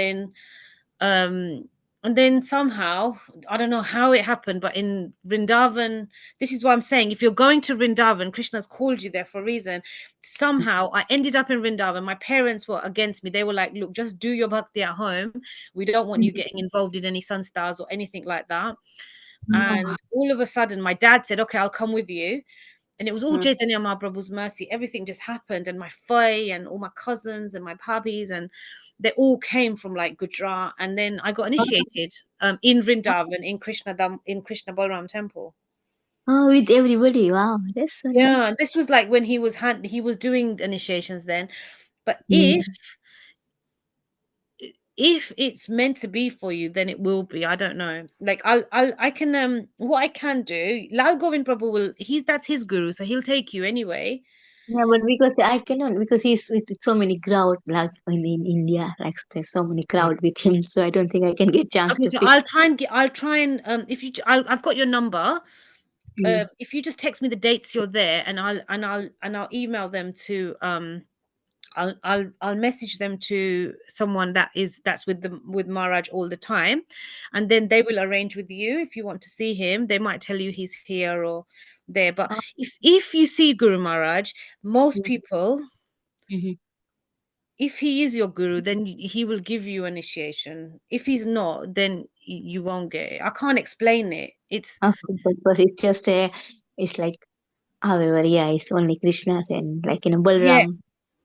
then somehow, I don't know how it happened, but in Vrindavan, this is what I'm saying. If you're going to Vrindavan, Krishna's called you there for a reason. Somehow I ended up in Vrindavan. My parents were against me. They were like, look, just do your bhakti at home. We don't want you getting involved in any sanstars or anything like that. And all of a sudden, my dad said, okay, I'll come with you. And it was all Chaitanya Mahaprabhu's mercy. Everything just happened. And my Fai and all my cousins and my Bhabis, and they all came from like Gujarat. And then I got initiated in Vrindavan, in Krishna Balaram temple. Oh, with everybody. Wow, that's so nice. Yeah, this was like when he was doing initiations then. But if it's meant to be for you, then it will be. I don't know. Like I can what I can do, Lal Govind Prabhu that's his guru, so he'll take you anyway. Yeah, but because I cannot, because he's with so many crowd, like in India, like there's so many crowd with him, so I don't think I can get chance Okay, to so fit. I'll try and if you I've got your number. If you just text me the dates you're there, and I'll email them to I'll message them to someone that's with Maharaj all the time, and then they will arrange with you if you want to see him. They might tell you he's here or there. But if you see Guru Maharaj, most people, if he is your guru, then he will give you initiation. If he's not, then you won't get it. I can't explain it. It's But it's just it's like, however, yeah, it's only Krishna's and like yeah. Balaram.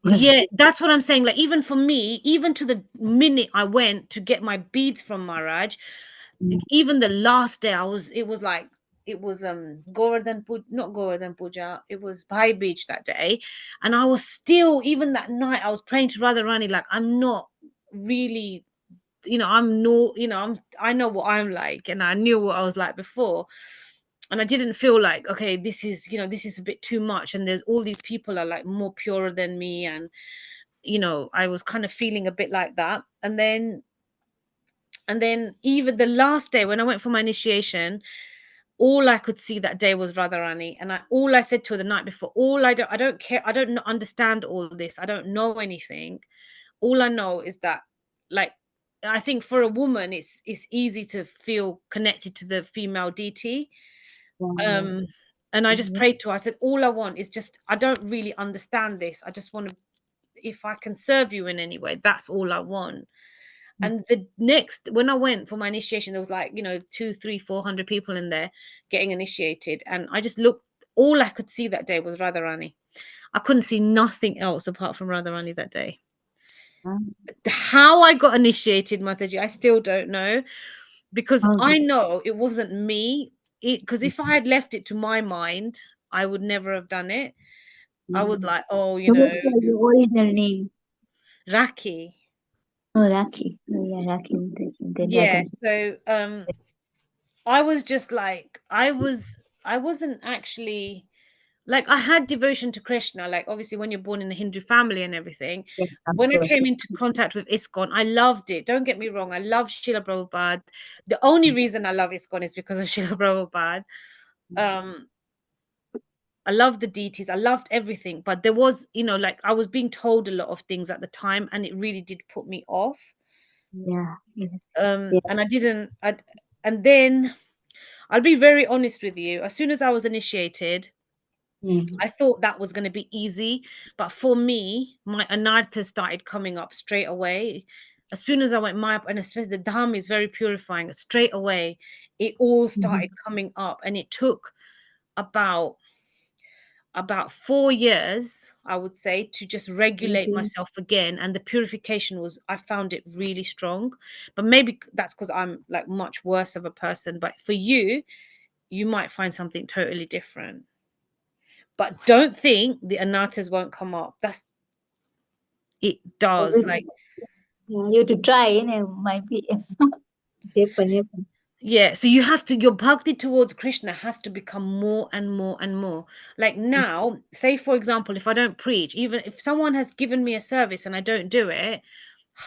Yeah, that's what I'm saying. Like, even for me, even to the minute I went to get my beads from Maharaj, even the last day it was not Govardhan Puja, it was Bhai Beach that day. And I was still, even that night, I was praying to Radharani, like, I'm not really, I know what I'm like, and I knew what I was like before. And I didn't feel like, okay, this is a bit too much, and there's all these people are like more purer than me, and I was kind of feeling a bit like that. And then even the last day when I went for my initiation, all I could see that day was Radharani. And all I said to her the night before, I don't care, I don't understand all this, I don't know anything. All I know is that, like, I think for a woman it's easy to feel connected to the female deity. And I just prayed to her. I said, all I want is just, I don't really understand this, I just want to, if I can serve you in any way, that's all I want. And when I went for my initiation, there was like 200, 300, 400 people in there getting initiated, and I just looked, all I could see that day was Radharani. I couldn't see nothing else apart from Radharani that day. How I got initiated, Mataji, I still don't know, because I know it wasn't me. Because if I had left it to my mind, I would never have done it. I was like, oh, So what's your original name? Raki. Oh, Raki. Oh, yeah, Raki. Then Yeah. So I was just like, I wasn't actually, like, I had devotion to Krishna, like obviously when you're born in a Hindu family and everything. yes, When I came into contact with ISKCON, I loved it. Don't get me wrong, I love Srila Prabhupada. The only reason I love ISKCON is because of Srila Prabhupada. I loved the deities, I loved everything, but there was, like I was being told a lot of things at the time, and it really did put me off. Yeah. Yeah. And and then I'll be very honest with you. As soon as I was initiated, Mm. I thought that was going to be easy, but for me, my anarthas started coming up straight away. As soon as I went Maya, and especially the Dham is very purifying, straight away, it all started coming up, and it took about 4 years, I would say, to just regulate Okay. myself again. And the purification was, I found it really strong. But maybe that's because I'm like much worse of a person. But for you, you might find something totally different. But don't think the anatas won't come up. It does. Like, Yeah, you have to try, might be happen. yeah, so you have to, your bhakti towards Krishna has to become more and more and more. Like now, say for example, if I don't preach, even if someone has given me a service and I don't do it,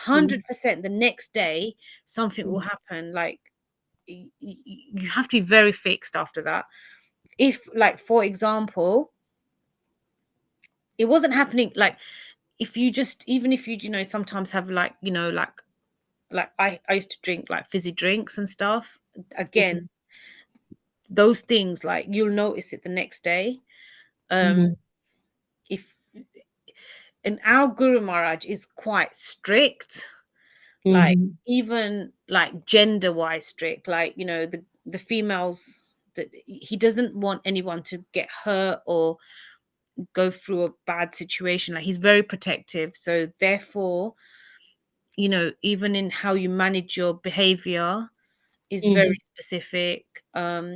100% the next day something will happen. Like you have to be very fixed after that. If, like, for example, it wasn't happening, like if you just, even if you sometimes have like, like I used to drink like fizzy drinks and stuff. Again, those things, like you'll notice it the next day. Mm-hmm. If And our Guru Maharaj is quite strict, like Mm-hmm. even like gender wise strict, like the females, that he doesn't want anyone to get hurt or go through a bad situation. Like he's very protective, so therefore, even in how you manage your behavior is very specific.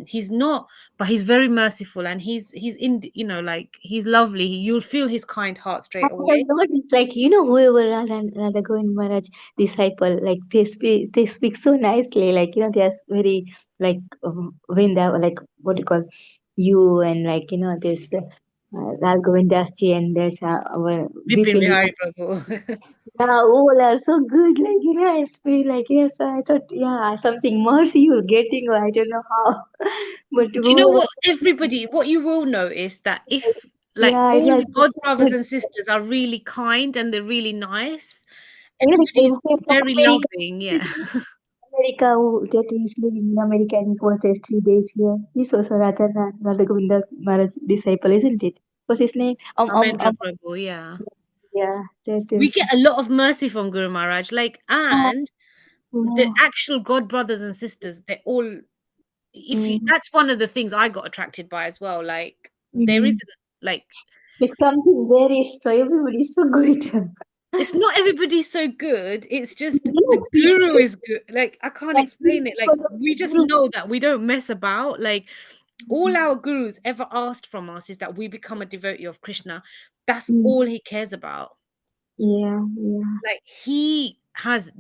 He's not, but he's very merciful, and he's in, like he's lovely. You'll feel his kind heart I straight have away. noticed, like, whoever Radha Govind Maharaj disciple, like they speak so nicely, like, they are very, like, when they, like, what you call, you, and like, this Radha Govind Dasi, and there's our Bipin Bipin. Bihari Prabhu. Yeah, all are so good, like, I feel like, yes, I thought, yeah, something mercy you're getting, or I don't know how, but Do you know whoever, what you will notice, that if like yeah, all yeah, the god brothers good. and sisters are really kind and they're really nice, Like, everybody's from very America. loving. Yeah. America, that is living in America, and he was there 3 days here. He's also Radha Govinda Maharaj disciple, isn't it? What's his name? Amendra Prabhu, yeah. Yeah, that We is. get a lot of mercy from Guru Maharaj, like, and the Yeah. actual god brothers and sisters, they're all, Mm, that's one of the things I got attracted by as well. Like there mm. isn't, like, It's something there is, so everybody's so good. it's not everybody's so good. It's just the Yes, guru is good. Like I can't like, explain it. Like because of we the just guru. know that we don't mess about. Like all our gurus ever asked from us is that we become a devotee of Krishna. That's Mm, all he cares about. yeah, yeah. Like he has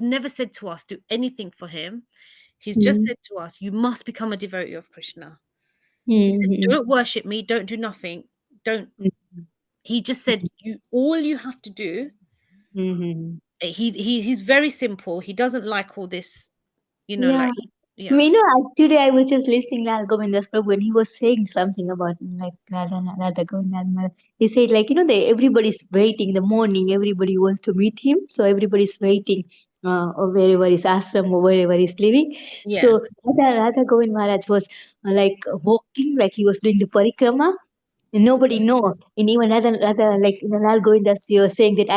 never said to us do anything for him. He's just Mm, said to us, you must become a devotee of Krishna. He said, mm, don't worship me, don't do nothing, don't. mm, He just said, all you have to do. mm, mm. He's very simple. He doesn't like all this, Yeah. like, yeah. Today I was just listening to Govinda's Prabhu, and he was saying something about, like, Radha Govinda Maharaj. He said, like, everybody's waiting in the morning, everybody wants to meet him, so everybody's waiting or wherever his ashram or wherever he's living. Yeah. So Radha Govind Maharaj was like walking, like he was doing the parikrama, nobody know. And even other like Lal Govindas, you were saying that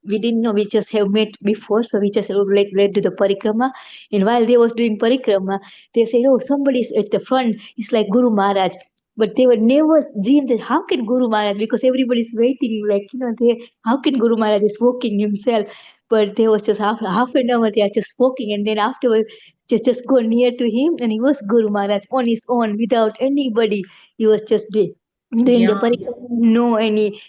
we didn't know, we just have met before, so we just like led to the parikrama. And while they was doing parikrama, they said, oh, somebody's at the front, it's like Guru Maharaj. But they would never dream that how can Guru Maharaj, because everybody's waiting, like, how can Guru Maharaj is walking himself. But they was just half an hour they are just walking, and then afterwards just go near to him, and he was Guru Maharaj on his own without anybody. He was just doing the Yeah. parikrama, no any